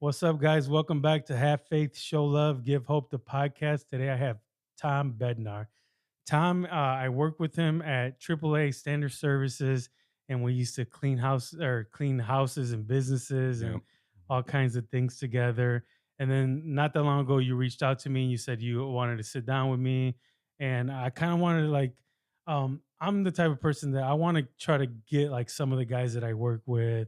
What's up, guys? Welcome back to Have Faith, Show Love, Give Hope, the podcast. Today I have Tom Bednar. Tom, I work with him at AAA Standard Services, and we used to clean houses and businesses Yeah. and all kinds of things together. And then not that long ago, you reached out to me and you said you wanted to sit down with me, and I kind of wanted to I'm the type of person that I want to try to get like some of the guys that I work with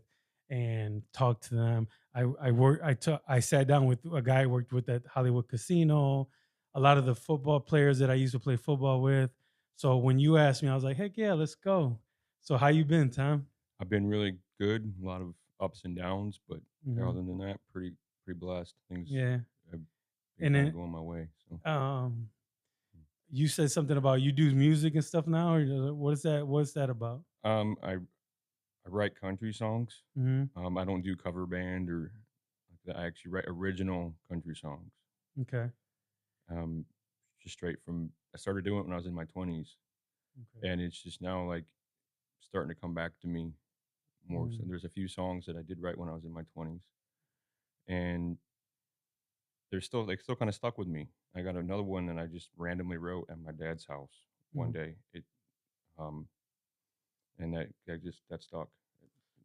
and talk to them. I sat down with a guy I worked with at Hollywood Casino, a lot of the football players that I used to play football with. So when you asked me, I was like, heck yeah, let's go. So how you been, Tom? I've been really good, a lot of ups and downs, but Hmm. other than that, pretty blessed. Things Yeah. have been And kinda then going my way, so um you said something about you do music and stuff now, or what is that? What's that about? I write country songs. Hmm. I don't do cover band or like that. I actually write original country songs. Okay. Um, just straight from I started doing it when I was in my 20s, Okay. and it's just now, like, starting to come back to me more so. Mm. There's a few songs that I did write when I was in my 20s, and they still kinda stuck with me. I got another one that I just randomly wrote at my dad's house one Mm. day. Um, and that stuck.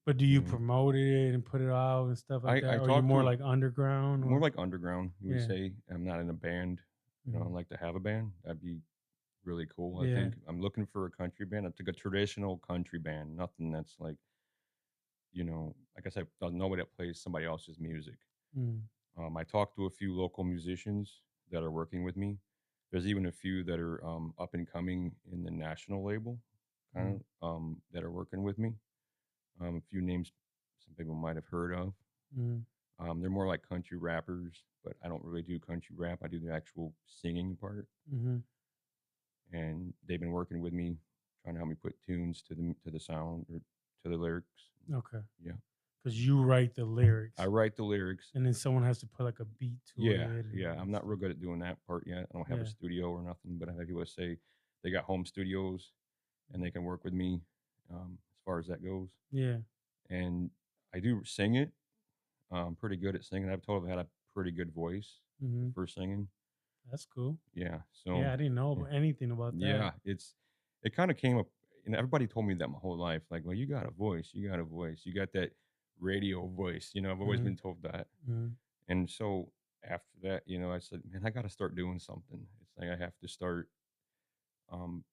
But do you Mhm. promote it and put it out and stuff like I that? Or you talked more to like underground more or like underground, you would yeah. say. I'm not in a band. I'd Mhm. like to have a band. That'd be really cool, I Yeah. think. I'm looking for a country band. I think a traditional country band, nothing that's like, like I said, nobody that plays somebody else's music. Mm. I talked to a few local musicians that are working with me. There's even a few that are up and coming in the national label, Mm. that are working with me. A few names some people might have heard of. Mm. They're more like country rappers, but I don't really do country rap. I do the actual singing part, Mhm. and they've been working with me, trying to help me put tunes to the sound or to the lyrics. Okay. Yeah, 'Cause you write the I lyrics write the lyrics. and then someone has to put like a beat to Yeah, it and yeah. all I'm that not stuff. real good at doing that part yet. I don't have a Yeah. studio or nothing, but I have people that say they got home studios and they Mm. can work with me as far as that goes. Yeah. And I do sing it. I'm pretty good at singing. I've told I've had a pretty good voice Mhm. for singing. That's cool. Yeah. So Yeah, I didn't know yeah, anything about that. yeah. It kind of came up, and everybody told me that my whole life. Like, well, you got a voice. You got a voice. You got that radio voice. I've always Mhm. been told that. Mhm. And so after that, I said, man, I got to start doing something. It's like I have to start um,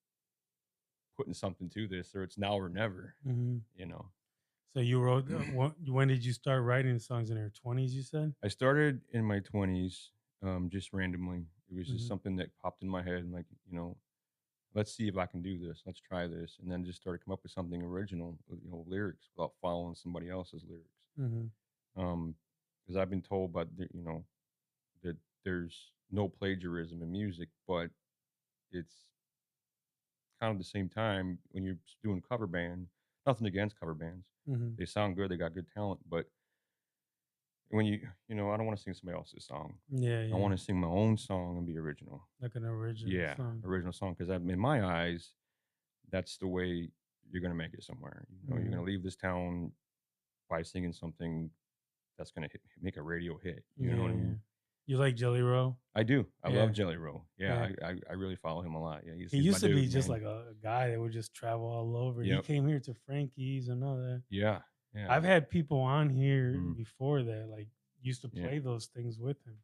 putting something to this, or it's now or never. Mhm. You know, So you wrote when did you start writing songs in your 20s, you said? I started in my 20s, just randomly. It was just Mhm. something that popped in my head, and like, let's see if I can do this. Let's try this, and then just started to come up with something original, with, lyrics without following somebody else's lyrics. Mhm. Because I've been told, that there's no plagiarism in music, but it's kind of the same time when you're doing cover band. Nothing against cover bands; Mhm. they sound good, they got good talent. But when I don't want to sing somebody else's song. Yeah, I yeah. want to sing my own song and be original. Like an original Yeah, song. original song. Because in my eyes, that's the way you're gonna make it somewhere. You're gonna Mhm. leave this town by singing something that's gonna make a radio hit. You know what Yeah, I yeah. mean? You like Jelly Roll? I do. I love Yeah. Jelly Roll. Yeah, Yeah. I really follow him a lot. Yeah, he's He he's my used to be dude, just man. like a guy that would just travel all over. He Yep. came here to Frankie's and all that. Yeah. Yeah. I've had people on here Mhm. before that like used to Yeah. play those things with him,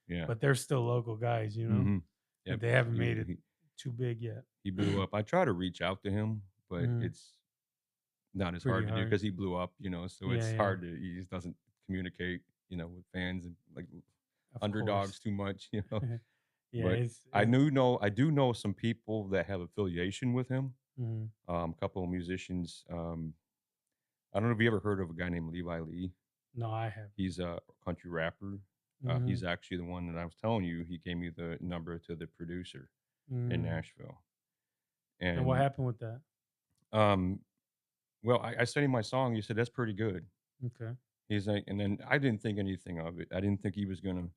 Yeah. but they're still local guys, you know? Mhm. Like Yep. they haven't He made it he too big yet. he blew up. I try to reach out to him, but Mhm. it's not as Pretty hard to do hard. because he blew up, so Yeah, it's yeah. hard he just doesn't communicate, with fans and, like, Of underdogs course. too much, Yeah, But I do know some people that have affiliation with him, mhm. a couple of musicians, I don't know if you ever heard of a guy named Levi Lee. No, I haven't. He's a country rapper. He's Mhm. actually the one that I was telling you, he gave me the number to the producer in Mm. Nashville, And what and, happened with that? um, well, I sent him my song, he said, "That's pretty good." Okay. He's like and then I didn't think anything of it. I didn't think he was gonna,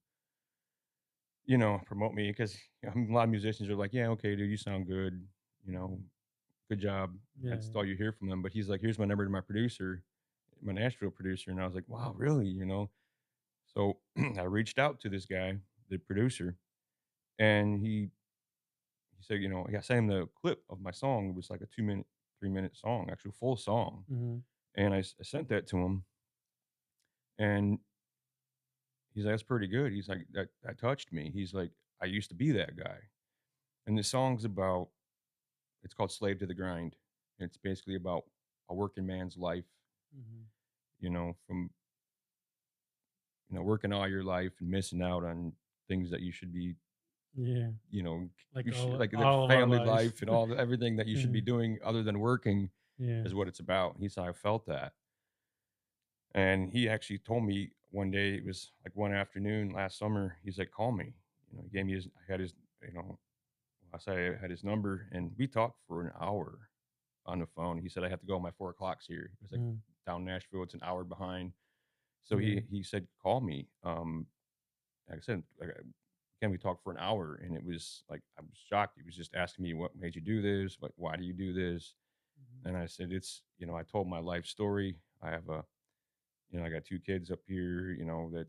promote me because a lot of musicians are like, "Yeah, okay, dude, you sound good, you know, Mhm. good job." Yeah, That's yeah. all you hear from them. But he's like, "Here's my number to my producer, my Nashville producer," and I was like, "Wow, really?" So I reached out to this guy, the producer, and he said, I sent him the clip of my song. It was like a 2 minute, 3 minute song, actually full song. Mhm. And I sent that to him, and he's like, "That's pretty good." He's like, "That touched me." He's like, "I used to be that guy." And the song's about it's called "Slave to the Grind." It's basically about a working man's life, Mhm. from working all your life and missing out on things that you should be, Yeah. you know, Like you should all like the all of our family lives. life and everything that you should be Mhm. doing other than working Yeah. is what it's about. He said, "I felt that." And he actually told me one day, it was like one afternoon last summer, he's like, "Call me." He gave me I had his, you know, I said I had his number, and we talked for an hour on the phone. He said, "I have to go. My 4 o'clock's here." It was like Mhm. down Nashville. It's an hour behind. So Yeah. he said, "Call me." Like I said, again, we talked for an hour, and it was like I was shocked. He was just asking me, "What made you do this? Why do you do this?" Mhm. And I said, I told my life story. I got 2 kids up here, that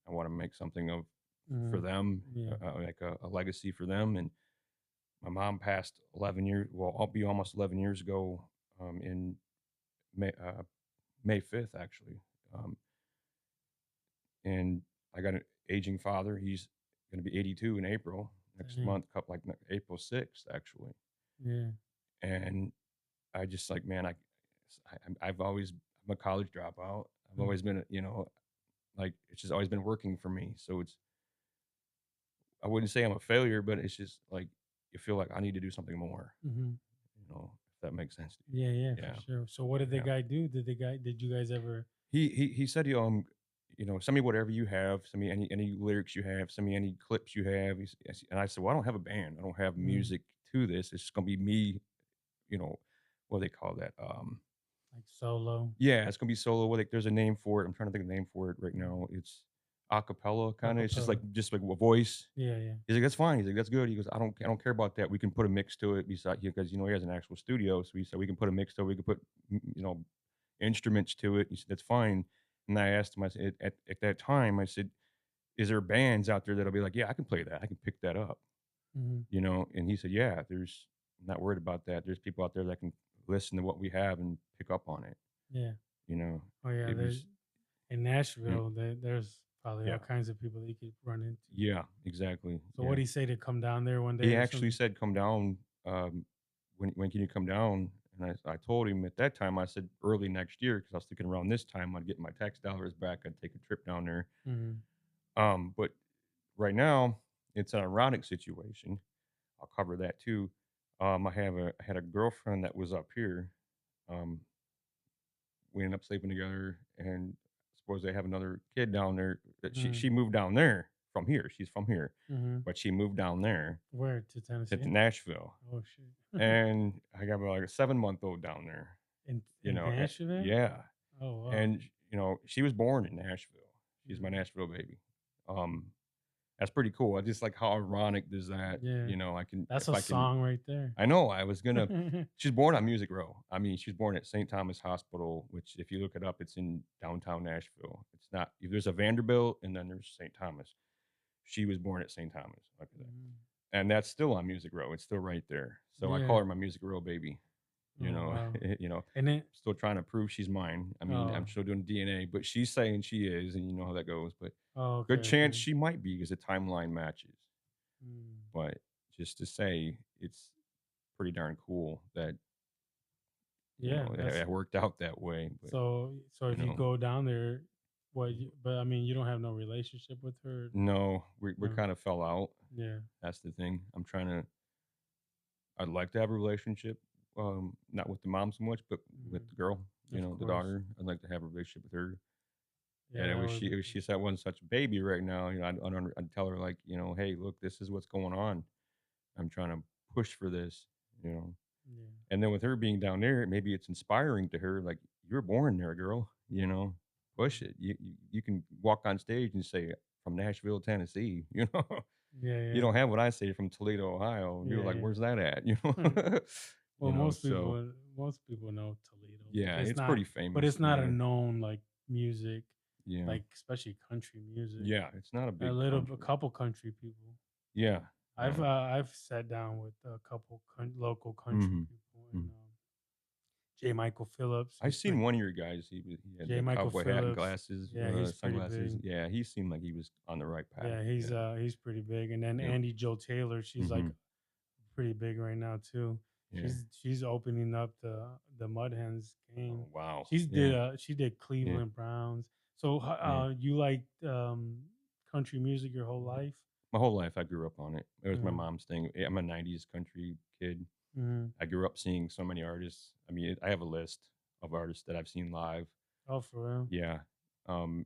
I want to make something of for Mhm. them, Yeah. like a legacy for them. And my mom passed 11 years. Well, I'll be almost 11 years ago, in May 5th, actually. Um, and I got an aging father. He's going to be 82 in April next Dang. month, April 6th, actually. Yeah. And I just like, man, I'm a college dropout. I've Mhm. always been, like it's just always been working for me. So I wouldn't say I'm a failure, but it's just like you feel like I need to do something more, Mhm. if that makes sense to Yeah, yeah, you. for Yeah. sure. So what did the Yeah. guy do? Did you guys ever He said, send me whatever you have, send me any lyrics you have, send me any clips you have. And I said, well, I don't have a band. I don't have mm, music to this. It's just gonna be me, you know, what do they call that? like solo? Yeah, it's gonna be solo. There's a name for it. I'm trying to think of the name for it right Mm. now. It's acapella kind of. It's just like Acapella. a voice. Yeah, yeah. He's like, "That's fine." He's like, "That's good." He goes, I don't care about that. We can put a mix to it beside because he has an actual studio. So he said we can put a mix to it. We can put instruments to it. He said that's fine. And I asked him, I said at that time, I said, "Is there bands out there that'll be like, yeah, I can play that. I can pick that up." Mhm. And he said, "Yeah, there's I'm not worried about that. There's people out there that can listen to what we have and pick up on it." Yeah. You know, Oh yeah, it there was in mm, Nashville, there's probably all yeah, kinds of people that you could run into. yeah, exactly, So what yeah. do you say to come down there one day He or actually something? said, "Come down, when can you come down?" And I told him at that time, I said, "Early next year," because I was thinking around this time I'd get my tax dollars back, I'd take a trip down there. Mhm. But right now, it's an ironic situation. I'll cover that too. I had a girlfriend that was up here. Um, we ended up sleeping together, and suppose they have another kid down there. That Mhm. she moved down there from here. She's from here, Mhm. but she moved down there Where to to Tennessee? Nashville. Oh shit. And I got about like a 7-month-old down there, In Nashville? yeah, Oh wow. and, she was born in Nashville. She's my Mhm. Nashville baby. Um, that's pretty cool. I just like how ironic does that, Yeah. I can That's if a I can song right there. I know I was gonna she's born on Music Row. I mean, she's born at St. Thomas Hospital, which if you look it up, it's in downtown Nashville. It's not there's a Vanderbilt and then there's St. Thomas. She was born at St. Thomas, look at that. Mhm. And that's still on Music Row. It's still right there. So I call Yeah. her my Music Row baby. You Oh know, wow. you know, And then still trying to prove she's mine. I mean, I'm oh, still doing DNA, but she's saying she is, and you know how that goes. But oh good okay, chance okay. she might be because the timeline matches. Mm. But just to say, it's pretty darn cool that Yeah, that's it worked out that way. But so you if you know, go down there, but I mean you don't have no relationship with her? no, we No. kind of fell out. Yeah. That's the thing. I'd like to have a relationship, not with the mom so much, but with Mhm. the girl. Of The course. daughter. I'd like to have a relationship with her. Yeah, And that would be it was cool. she said wasn't such a baby right now. I'd tell her like, hey, look, this is what's going on. I'm trying to push for this. You know, Yeah. and then with her being down there, maybe it's inspiring to her. Like you were born there, girl. Push Mhm. it. You can walk on stage and say from Nashville, Tennessee. Yeah, You yeah. don't have what I say from Toledo, Ohio. And people are Yeah, like, yeah. where's that at? Well, So most people know Toledo, yeah, but it's pretty it's famous. not a Yeah. known like music. Yeah. like especially country music. Yeah, it's not a big A country. couple country people. Yeah. Uh, I've sat down with a couple local country mhm, people, and mhm. J. Michael Phillips. I seen one of your guys, he had J. the Michael cowboy hat and Phillips. glasses, Yeah, he's pretty sunglasses. big. Yeah, he seemed like he was on the right path. Yeah, Yeah. he's pretty big. And then Yep. Andy Joe Taylor, she's like Mhm. pretty big right now too. Yeah. She's opening up the Mud Hens game. Oh, wow. Yeah. She did Yeah. Cleveland Browns. So Yeah. you liked country music your whole life? My whole life, I grew up on it. It was my Mm-hmm. mom's thing. I'm a '90s country kid. Mm-hmm. I grew up seeing so many artists. I mean, I have a list of artists that I've seen live. Oh, for real? Yeah.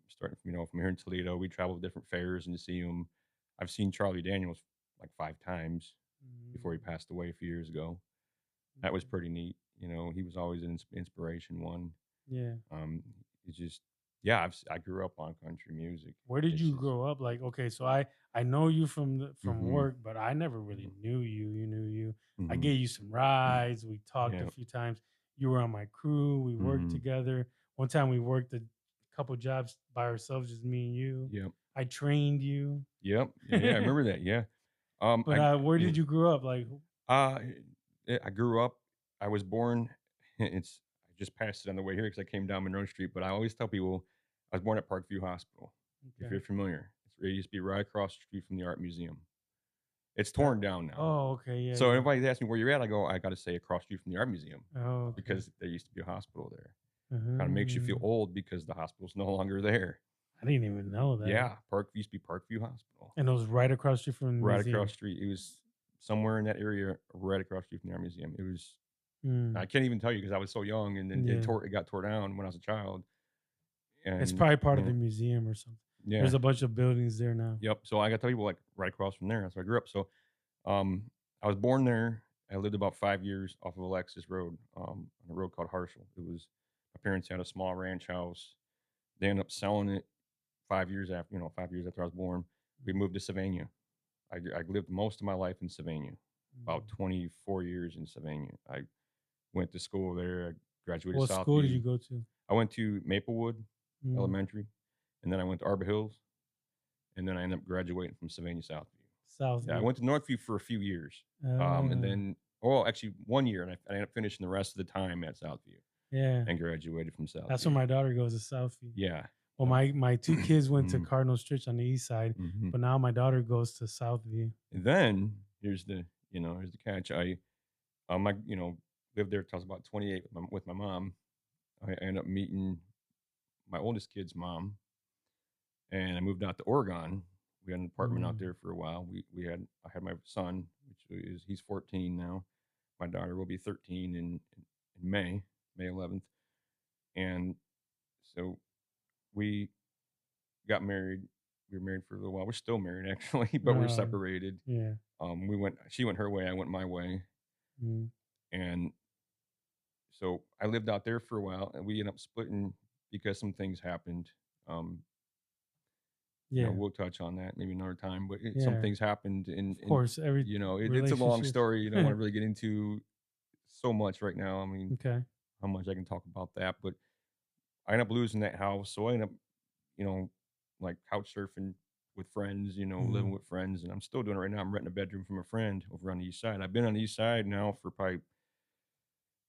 Starting from, from here in Toledo, we travel to different fairs and to see him. I've seen Charlie Daniels like 5 times before he Mm-hmm. passed away a few years ago. That was Mm-hmm. pretty neat. He was always an inspiration one. Yeah. Um, it's just, yeah, I grew up on country music. Where did It's you just, grow up? Like, okay, so I know you from hmm work, but I never really knew you. You knew you. I hmm gave you some rides. We talked a yeah, few times. You were on my crew. We worked hmm together. One time we worked a couple jobs by ourselves, just me and you. yep, I trained you. yep, yeah, yeah. I remember that. Yeah. But where Yeah, did you grow up? Like, uh, I grew up. I was born. I just passed it on the way here because I came down Monroe Street. But I always tell people I was born at Parkview Hospital. If okay. you're familiar, it used to be right across the street from the art museum. It's torn down now. Oh, okay, yeah, So yeah. everybody asks me where you're at. I go, I got to say across the street from the art museum Oh, okay. because there used to be a hospital there. Kind of makes you feel Uh-huh. old because the hospital's no longer there. I didn't even know that. Yeah, Park used to be Parkview Hospital. And it was right across the street from the Right across museum. the street. It was somewhere in that area, right across the street from the art museum. It was. I Mm, can't even tell you because I was so young, and then yeah. it got tore down when I was a child. It's And probably part of the museum or something. There's yeah, a bunch of buildings there now. yep. So I got to tell people like right across from there. That's where I grew up. So um, I was born there. I lived about 5 years off of Alexis Road, on a road called Harshal. It was my parents had a small ranch house. They ended up selling it 5 years after, 5 years after I was born. We moved to Savannah. I lived most of my life in Savannah, about Mm. 24 years in Savannah. I went to school there. I graduated What school did Southview. you go to? I went to Maplewood Mm. Elementary, and then I went to Arbor Hills, and then I ended up graduating from Savannah Southview. Yeah, I Southview. went to Northview for a few years, and Uh, then, well, actually 1 year, and I ended up finishing the rest of the time at Southview yeah. and graduated from That's where Southview. my daughter goes, to Southview. Yeah. Well, Yep. my two kids went to Mhm, Cardinal Church on the east side, mhm. but now my daughter goes to Southview. And then here's the catch. I lived there till I was about 28 with my mom. I ended up meeting my oldest kid's mom, and I moved out to Oregon. We had an apartment out Mm. there for a while. I had my son, he's 14 now. My daughter will be 13 in May 11th, and so we got married. We were married for a little while. We're still married actually, but we're separated. Yeah. She went her way, I went my way, Mm. and so I lived out there for a while, and we ended up splitting because some things happened. Um, Yeah. we'll touch on that maybe another time, but some Yeah. things happened, Of course, every it's a long relationships. story. You don't want to really get into so much right now. I mean, Okay. how much I can talk about that, but I ended up losing that house, so I ended up, you know, like couch surfing with friends, living Mhm. with friends, and I'm still doing it right now. I'm renting a bedroom from a friend over on the east side. I've been on the east side now for probably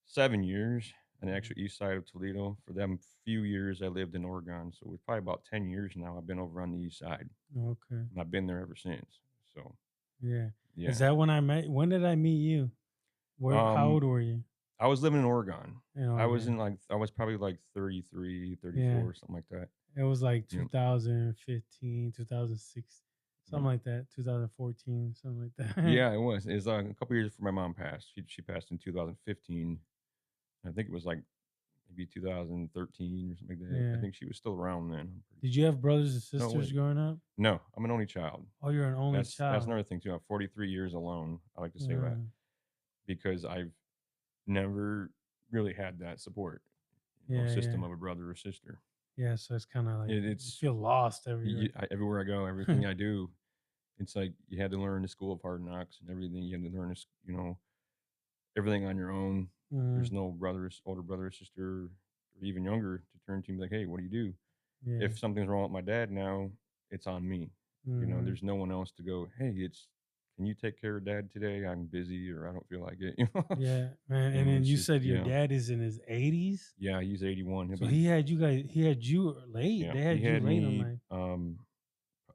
7 years, on the Mhm. actual east side of Toledo. For them few years, I lived in Oregon, so it's probably about 10 years now. I've been over on the east side, Okay. and I've been there ever since. So Yeah. Is yeah, that when I met? When did I meet you? Where? How um, old were you? I was living in Oregon. In I Oregon. was probably like 33, Yeah. 34, something like that. It was like Yeah, 2015, 2006, yeah. something like that. 2014, something like that. Yeah, it was. It was a couple years before my mom passed. She passed in 2015. I think it was like maybe 2013 or something like that. I Yeah. think she was still around then. I'm pretty Did you sure. have brothers and No, sisters wait. growing up? No, I'm an only child. Oh, you're an only That's child. another thing too. I'm 43 years alone. I like to say that Uh, because I've never really had that support, yeah, yeah, system of a brother or sister. yeah. So it's kind of like you It's feel lost everywhere. everywhere I go, everything I do, it's like you had to learn the school of hard knocks and everything. You had to learn, everything on your own. Mm, There's no older brother or sister, or even younger to turn to and be like, hey, what do you do? Yeah. if something's wrong with my dad now, it's on me. Mhm. There's no one else to go, "Hey, can you take care of dad today? I'm busy or I don't feel like it." Yeah, man, and then It's you just said your yeah. dad is in his 80s? Yeah, he's 81. He'll So be he had you late. yeah. They He had you had late on me life.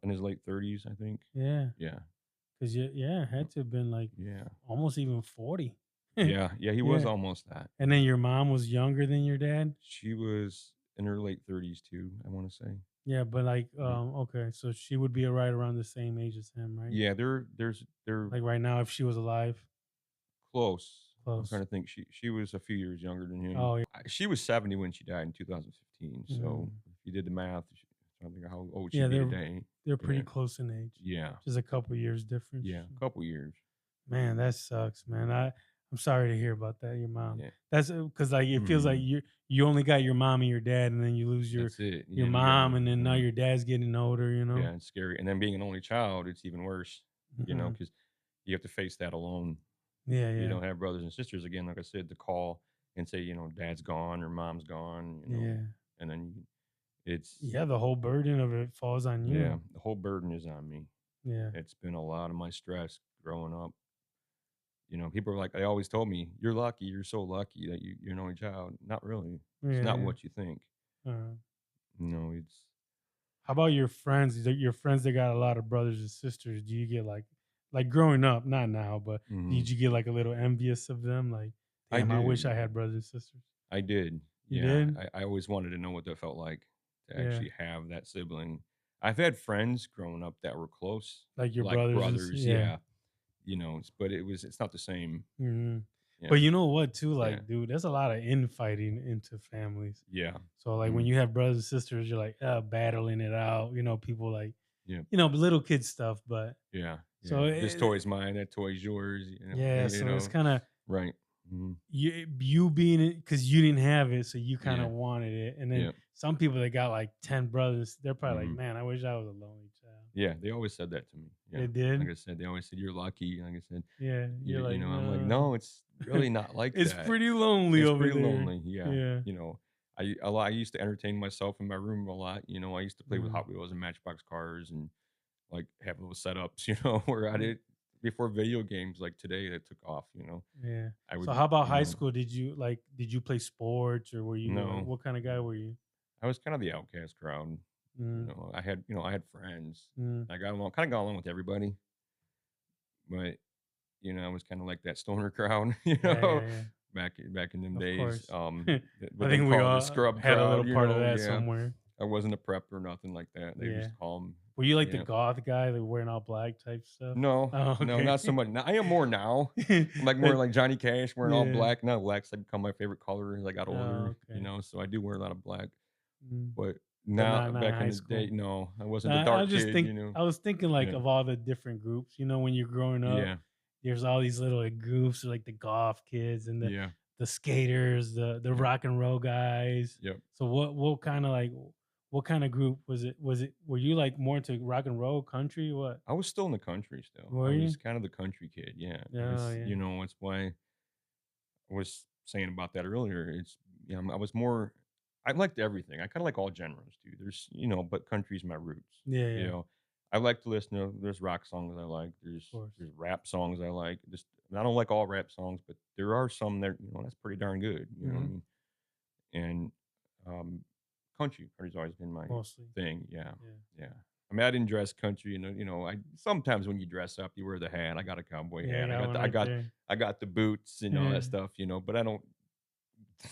in his late 30s, I think. Yeah, Yeah. 'cause yeah, Yep. had to have been, like, Yeah. almost even 40. Yeah. Yeah, he was Yeah, almost that. and then your mom was younger than your dad? She was in her late 30s too, I want to say. Yeah, but, like, Yeah. okay, so she would be right around the same age as him, right? Yeah, they're Like, right now, if she was alive? close. I'm trying Close. to think. She was a few years younger than him. Oh, yeah. She was 70 when she died in 2015. So Mhm. if you did the math, I don't think how old Yeah, she'd be today. they're Yeah, pretty close in age. yeah, Just a couple years difference. yeah. A couple years. Man, that sucks, man. I'm sorry to hear about that. Your mom. Yeah. That's because like it feels like Hmm. you only got your mom and your dad, and then you lose That's it. your Yeah, and you got mom, and then now your dad's getting older. You know. yeah, it's scary. And then being an only child, it's even worse. Hmm. Because you have to face that alone. Yeah, You yeah, don't have brothers and sisters again, like I said, to call and say, dad's gone or mom's gone. yeah, And then it's yeah. The whole burden of it falls on yeah, you. the whole burden is on me. Yeah, It's been a lot of my stress growing up. People are like, they always told me, "You're lucky. You're so lucky that you're an only child." Not really. It's yeah, not yeah. what you think. Uh, It's how about your friends? Your friends that got a lot of brothers and sisters. Do you get like growing up? Not now, but mhm. did you get like a little envious of them? Like, I damn, I wish did. I had brothers and sisters. I did. You Yeah. did? I always wanted to know what that felt like to Yeah. actually have that sibling. I've had friends growing up that were close, Like your like brothers and brothers. yeah. Yeah. But it's not the same. Mhm. Yeah. But you know what too, Yeah. like, dude, there's a lot of infighting into families. Yeah. So like when Mhm. you have brothers and sisters, you're like battling it out. People like Yeah. little kid stuff. But Yeah. so Yeah. This toy's mine. That toy's yours. yeah, so it's kind of Right. Mhm. you being it because you didn't have it, so you kind Yeah. of wanted it. And then Yeah. some people that got like 10 brothers, they're probably like, Mhm. man, I wish I was a lonely child. Yeah, they always said that to me. Yeah. They Like did, I said, they always said, "You're lucky." Like I said, yeah. You're like, I'm like, no, "No, it's really not like it's that. pretty lonely It's over pretty there. lonely." Yeah. Yeah. I used to entertain myself in my room a lot. I used to play with Mm. Hot Wheels and Matchbox cars and like have little setups, where I Mm. did before video games like today that took off. Yeah. I So would, how about high school? Did you play sports or were you like no, what kind of guy no. were you? I was kind of the outcast crowd. Mm, I had friends. mm. Kind of got along with everybody, but I was kinda like that stoner crowd, Yeah, yeah, yeah. back in them Of days, course. what I they think we call the all scrub had a little crowd, part of that yeah. somewhere. I wasn't a prep or nothing like that, they Yeah. used to call 'em Were you like the yeah. goth guy that wearing all black type stuff? No, Oh, no, okay. not so much now I am more now. I'm like more That like Johnny Cash wearing all yeah. black, now black's like become my favorite color as I got Oh, older, okay. so I do wear a lot of black, Mm. but But now not in back in high the day, school. no, I wasn't the Nah, dark kid. I was thinking like Yeah, of all the different groups. When you're growing up, yeah, there's all these little like, goofs like the golf kids and yeah, the skaters, the yep, rock and roll guys. yep. So what kind of group was it? Were you like more into rock and roll, country? What I was still in the country still. I were you? was kind of the country kid, yeah. Oh yeah, It's why I was saying about that earlier. I was more I liked everything. I kind of like all genres, dude. But country's my roots. yeah, You yeah. know, I like to listen to there's rock songs I like. Of course. There's rap songs I like. I don't like all rap songs, but there are some that, that's pretty darn good. You know what I Hmm. mean? And um country's always been my Mostly, thing. Yeah. yeah, Yeah. I mean, I didn't dress country, I sometimes when you dress up, you wear the hat. I got a cowboy yeah. I hat. got one right there. I got the boots and all Yeah, that stuff, but I don't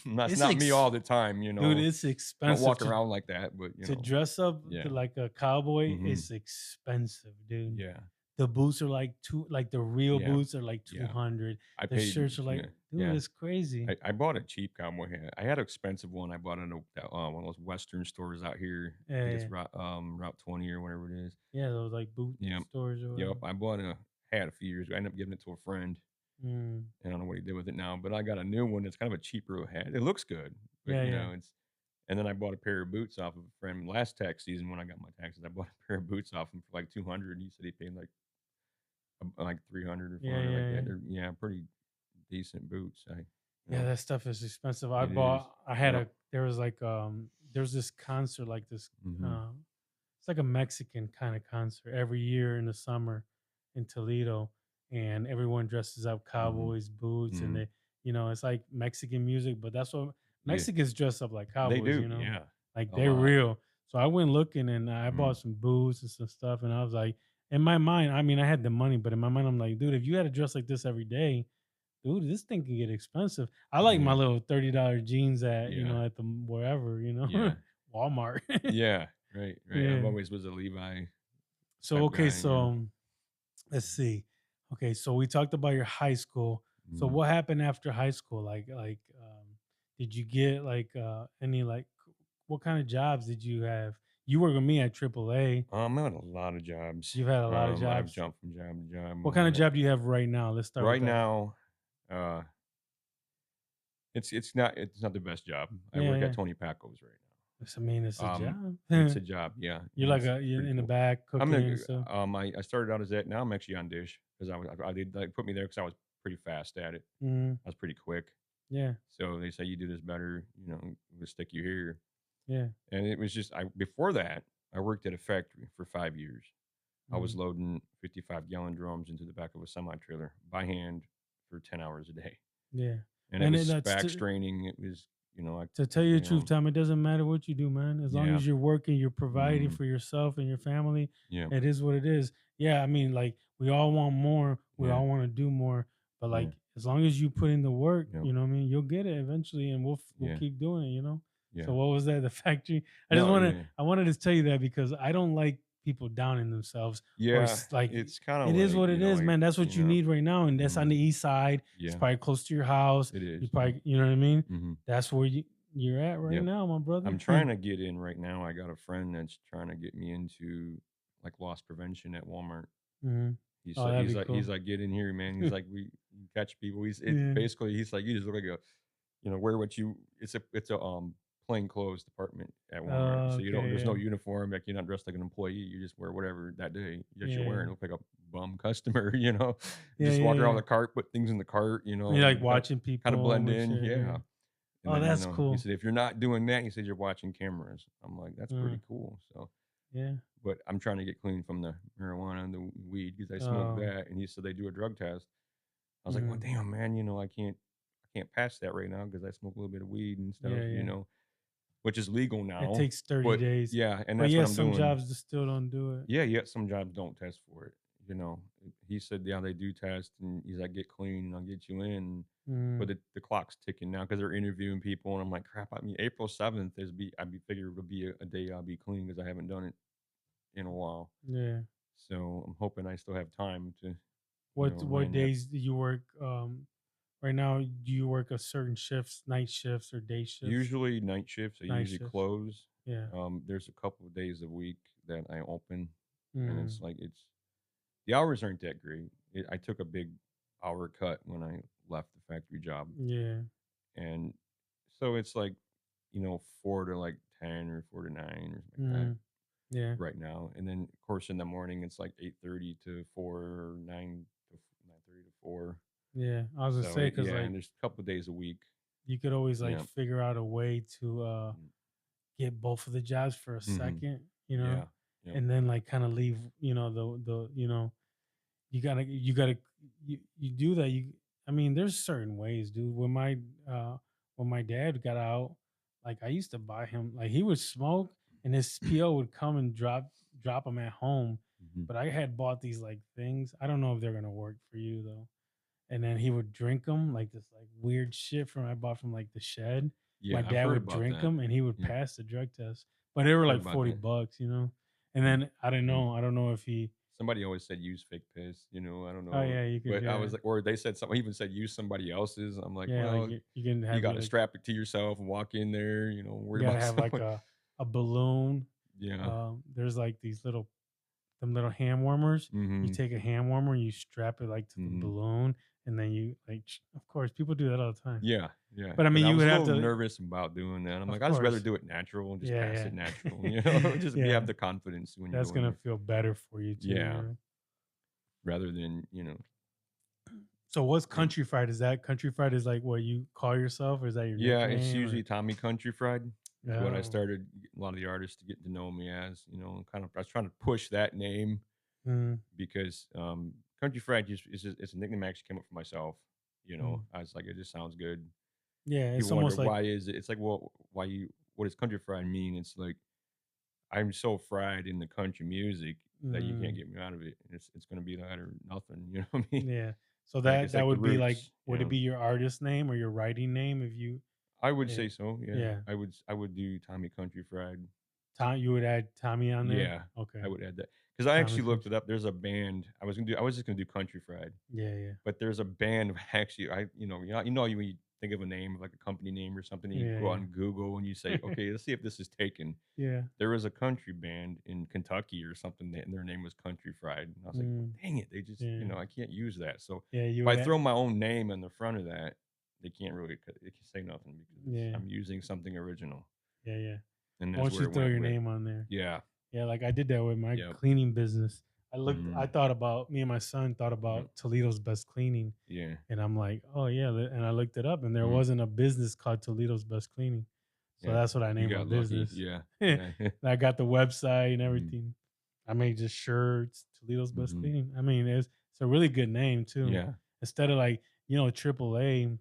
that's it's not me all the time, dude. It's I don't expensive walk around like that, but to dress up yeah. to like a cowboy. Mhm. It's expensive, dude. Yeah. The boots are like the real Yeah. boots are like Yeah. 200. I The paid shirts are like, yeah. dude, Yeah. it's crazy. I bought a cheap cowboy hat. I had an expensive one. I bought it at one of those Western stores out here. I think it's Yeah, Route 20 or whatever it is. yeah, those like boot Yeah. stores or Yep. whatever. I bought a hat a few years ago. I ended up giving it to a friend. Mm. I don't know what he did with it now, but I got a new one. It's kind of a cheaper hat. It looks good, but Yeah, yeah. and then I bought a pair of boots off of a friend last tax season when I got my taxes. I bought a pair of boots off him for like 200. He said he paid like 300 or Yeah, 400 like yeah, that. yeah. They're pretty decent boots. Yeah, that stuff is expensive. It is. I had Yep. a there was like there's this concert like this. Mhm. Uh, it's like a Mexican kind of concert every year in the summer in Toledo, and everyone dresses up Mhm. cowboys boots, and Mhm. they, it's like Mexican music, but that's what Yeah. Mexicans dress up like They cowboys, do, yeah. like A they're lot. real. So I went looking and I bought Mhm. some boots and some stuff, and I was like, in my mind, I mean, I had the money, but in my mind, I'm like, dude, if you had to dress like this every day, dude, this thing can get expensive. I like my Yeah. little $30 jeans at Yeah. at the wherever, Yeah. Walmart. Yeah. Right, right. I've Yeah. always was a Levi So type okay, guy, yeah. so let's see. Okay, so we talked about your high school. So Mhm. what happened after high school? Did you get any what kind of jobs did you have? You work with me at AAA. I had a lot of jobs. You've had a lot of I've jobs. jumped from job to job. What kind of job do you have right now? Let's start with Right that. now, uh, it's not the best job. I Yeah, work at yeah. Tony Paco's right I mean, it's a now. job. It's a job, yeah, You're and like it's you're pretty in the cool. back I'm cooking and stuff. I started out as that. Now I'm actually on dish because I did like put me there because I was pretty fast at it. Hmm. I was pretty quick. Yeah, So they say you do this better, we'll stick you here. yeah. And it was just I before that, I worked at a factory for 5 years. I was Mm. loading 55-gallon drums into the back of a semi trailer by hand for 10 hours a day. Yeah, And it and was that's back straining. It was, I, to tell you the you truth, know, Tom. It doesn't matter what you do, man. As long yeah, as you're working, you're providing mm, for yourself and your family. yeah, It is what it is. Yeah, I mean, like we all want more. We yeah, all want to do more. But yeah, like, as long as you put in the work, yep, what I mean, you'll get it eventually, and we'll yeah, keep doing it. So yeah. what was that? The factory. No, yeah, I wanted to tell you that because I don't like people downing themselves yeah. like It's kind of it is like, what it is, man. That's what you need right now, and that's on mm, the east side. It's yeah, probably close to your house. it You is. Yeah. probably, you know what I mean. Hmm. That's where you're at right Yep. now, my brother. I'm trying to get in right now. I got a friend that's trying to get me into like loss prevention at Walmart. Mhm. He's Oh, like that'd he's be like cool. he's like, "Get in here, man." He's like, "We catch people." Yeah. Basically he's like, "You just look like a, wear what you." It's a plain clothes department at Walmart, so you don't. Okay, There's no yeah. uniform. Like you're not dressed like an employee. You just wear whatever that day that you're Yeah. wearing. Look like a bum customer, Yeah, just yeah, walk around yeah. the cart, put things in the cart, You like and watching kind of people, blend make in, sure yeah. they're And Oh, then that's he cool. said, "If you're not doing that," he said, "you're watching cameras." I'm like, "That's pretty Mm, cool." So yeah. but I'm trying to get clean from the marijuana and the weed because I smoke Oh. that. And he said they do a drug test. I was like, well, Mhm. damn, man, I can't pass that right now because I smoke a little bit of weed and stuff, Yeah, yeah. which is legal It now. takes 30 But days. yeah, and But that's what yeah, I'm some doing. jobs just still don't do it. Yeah, yeah, some jobs don't test for it. He said, yeah, they do test, and he's like, get clean, and I'll get you in. But Mm, the clock's ticking now because they're interviewing people, and I'm like, crap. I mean, April 7th I'd be figured it'll be a day I'll be clean because I haven't done it in a while. yeah. So I'm hoping I still have time to, What line that. days do you work right now? Do you work a certain shifts, night shifts or day shifts? Usually night shifts. I Night usually shifts. close. Yeah. There's a couple of days a week that I open, and Mm, it's like the hours aren't that great. I took a big hour cut when I left the factory job, yeah. and so it's like 4 to 10 or 4 to 9 or something like that Mm, yeah. right now. And then of course in the morning it's like 8:30 to 4 or 9:30 to 4. Yeah. I was gonna So say because yeah, like and there's a couple of days a week. you could always like Yeah. figure out a way to get both of the jobs for a Mm-hmm. second, Yeah. Yep. and then like kind of leave, the you do that. I mean, there's certain ways, dude. Uh when my dad got out, like I used to buy him, like he would smoke and his PO would come and drop him at home. Hmm. But I had bought these like things. I don't know if they're gonna work for you though. And then he would drink them like this like weird shit from I bought from like the shed. My Yeah, I've dad heard would about drink that. them and he would Yeah, pass the drug test. But they were heard like about that. $40. And Mm, then I don't mm. know. I don't know if he Somebody always said use fake piss. I don't Oh know, yeah, you could but I yeah. was like, or they said something. Even said use somebody else's. I'm like, Yeah, like well, you can you have got your to like strap it to yourself and walk in there. you Worried gotta about have like someone. a balloon. Yeah. There's like these little hand warmers. You Mm-hmm. take a hand warmer and you strap it like to the Mm-hmm. balloon, and then you like of course people do that all the time. Yeah, yeah. But I But mean I you was would a have little to nervous about doing that. I'm of like, I'd just rather course. do it natural and just Yeah, pass yeah. it natural. Just be Yeah. have the confidence when you That's go in gonna there. feel better for you Yeah, too. rather than So what's yeah. country fried? Is that country fried is like what you call yourself or is that your Yeah, it's nickname usually or Tommy Country Fried. is what I Oh. started a lot of the artists to get to know me as, and kind of I was trying to push that name Mm, because Country Fried it's a nickname I actually came up for myself. mm. I was like, it just sounds good. Yeah, it's People wonder almost like why is it? It's like, well, what does country fried mean? It's like I'm so fried in the country music that you can't mm, get me out of it. And it's gonna be that or nothing. You know what I mean? yeah. So Like that it's that like the would be like, roots. would it be your artist name or your writing name if you I would eh, say so. Yeah, yeah. I would do Tommy Country Fried. Tom, you would add Tommy on there? Yeah, Okay. I would add that because I Tommy actually looked Country. it up. There's a band I was just gonna do Country Fried. Yeah, yeah. But there's a band of actually when you think of a name, like a company name or something, and you go out Yeah, on Google and you say, yeah. "Okay, let's see if this is taken." Yeah. There was a country band in Kentucky or something, and their name was Country Fried, and I was like, "Well, Mm, dang it, they just yeah. I can't use that." So Yeah, you if would I add, throw my own name on the front of that, they can say nothing because yeah. I'm using something original, Yeah, yeah. and that's Once where you it throw went your with. name on there. Yeah. Yeah, like I did that with my Yep. cleaning business. I Mm, thought about, me and my son thought yep. about Toledo's Best Cleaning. Yeah. And I'm like, oh yeah. And I looked it up and there Mm, wasn't a business called Toledo's Best Cleaning. So yeah. that's what I You named my got lucky. business. Yeah. And Yeah. I got the website and Mm, everything. I made just shirts, Toledo's Best mhm. Cleaning. I mean, it's a really good name too. Yeah. Instead of like, AAA,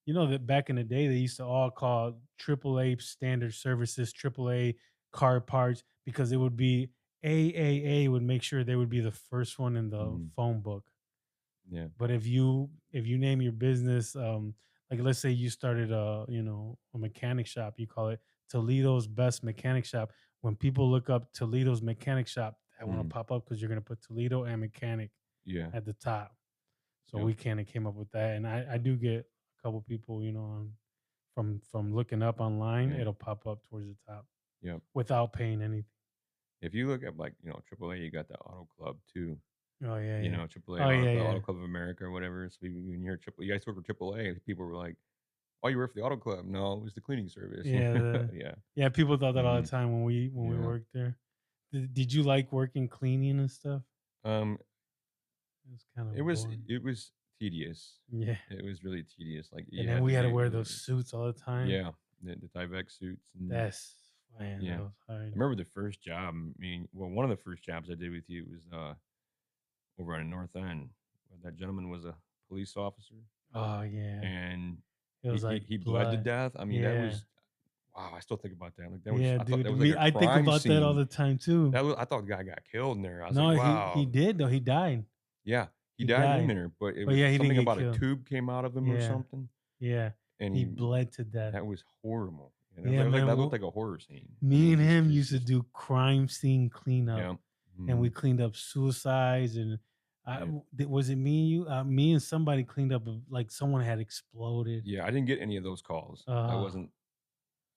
that back in the day they used to all call AAA Standard Services, AAA car parts, because it would be AAA would make sure they would be the first one in the Mhm. phone book. Yeah. But if you name your business, like let's say you started a mechanic shop, you call it Toledo's Best Mechanic Shop. When people look up Toledo's Mechanic Shop, that want to Mhm. pop up because you're gonna put Toledo and mechanic Yeah. at the top. So Yep. we kind of came up with that, and I do get a couple people, from looking up online, Yeah. it'll pop up towards the top Yep. without paying anything. If you look at like, AAA, you got the Auto Club too. Oh yeah, yeah. AAA Oh yeah, Auto yeah. Club of America or whatever. So when you hear triple, you guys work for AAA, people were like, "Oh, you work for the Auto Club?" No, it was the cleaning service. Yeah, Yeah. yeah, people thought that all the Hmm. time when we Yeah. worked there. Did you like working cleaning and stuff? Um, It was kind of boring. it was tedious. Yeah, It was really tedious. Like and you then had to we had to be wear those really, suits all the time. yeah, the Tyvek suits and That's Man, yeah. that was I hard. remember the first job. I mean, well, one of the first jobs I did with you was over on the North End. That gentleman was a police officer, Oh yeah, and it was like he bled to blood. death. I mean, that Yeah, was wow. I still think about that. Like that was yeah, I thought dude. that was like a I think crime about that all scene. the time too. I thought the guy got killed in there. I was like, No, he wow, did though. He died. yeah, he He died in died. there, but it But was yeah, he didn't something get about a killed. tube came out of him or Yeah, something, yeah. and He bled to death. that was horrible. And Yeah, man. that looked like a horror scene. I Me mean, and him there's used to just do crime scene cleanup, yeah, and we mhm, cleaned up suicides. And yeah, was it me and you? Me and somebody cleaned up like someone had exploded. yeah. I didn't get any of those calls. I Uh, wasn't.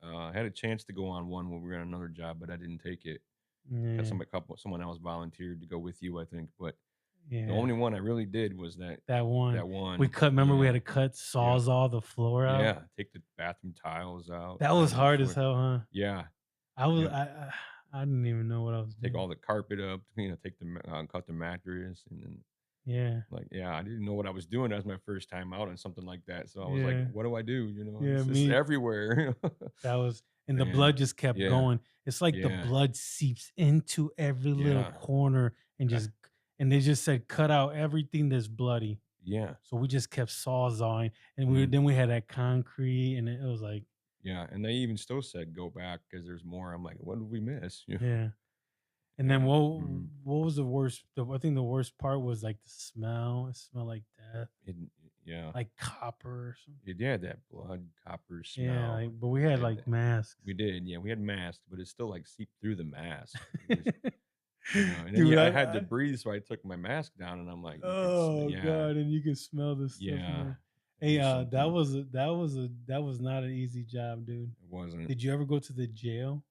I had a chance to go on one when we were on another job, but I didn't take it. Had yeah, someone else volunteered to go with you, I think. But the yeah. only one I really did was That one. that We one. cut. Remember, we had Yeah, to cut yeah, saws the floor out. yeah. Take the bathroom tiles out. That That was was hard as for hell, huh? yeah, I was. yep. I didn't even know what I was Take doing. all the carpet up. Take cut the mattress, and then Yeah, like yeah, I didn't know what I was doing. That was my first time out on something like that. So I was like, yeah, what do I do? yeah. This is Me. everywhere. That was, and the Man, blood just kept yeah, going. It's like the yeah, blood seeps into every little yeah, corner I, and they just said cut out everything that's bloody. yeah, So we just kept sawzawing, and mhm, then we had that concrete, and it was like, yeah. And they even still said go back because there's more. I'm like, what did we miss? yeah. And then Yeah, mhm. what was the worst? I think the worst part was like the smell. It smelled like death, It, yeah, like copper or something. it had that blood copper Yeah, smell. like, but we had And like masks. we did, yeah. We had masks, but it still like seeped through the mask. It was, and then Dude, yeah, I had to breathe, so I took my mask down, and I'm like, you could smell, oh yeah, god, and you can smell the stuff in yeah. there. It Hey, was something. that was not an easy job, dude. It wasn't. Did you ever go to the jail?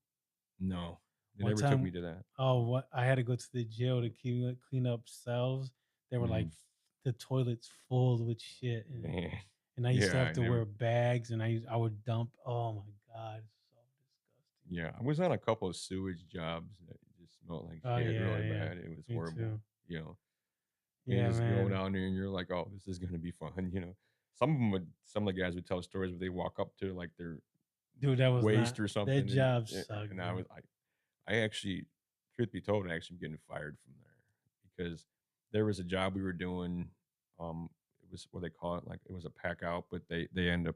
No, they One never took me time, to that. oh, what I had to go to the jail to clean up cells. They were like Mm, the toilets full with shit, man, and I used to yeah, have I to wear never. bags, and I would dump. Oh my god, it's so disgusting. Yeah, I was on a couple of sewage jobs that just smelled like Oh shit yeah, really yeah, bad. It was me horrible. too. You know, and you Yeah, just go man. down there and you're like, oh, this is gonna be fun. Some of the guys would tell stories where they walk up to like Dude, that was waste not or that something, job sucked, and bro. I actually, truth be told, I actually getting fired from there because there was a job we were doing. It was what they call it, like it was a pack out, but they end up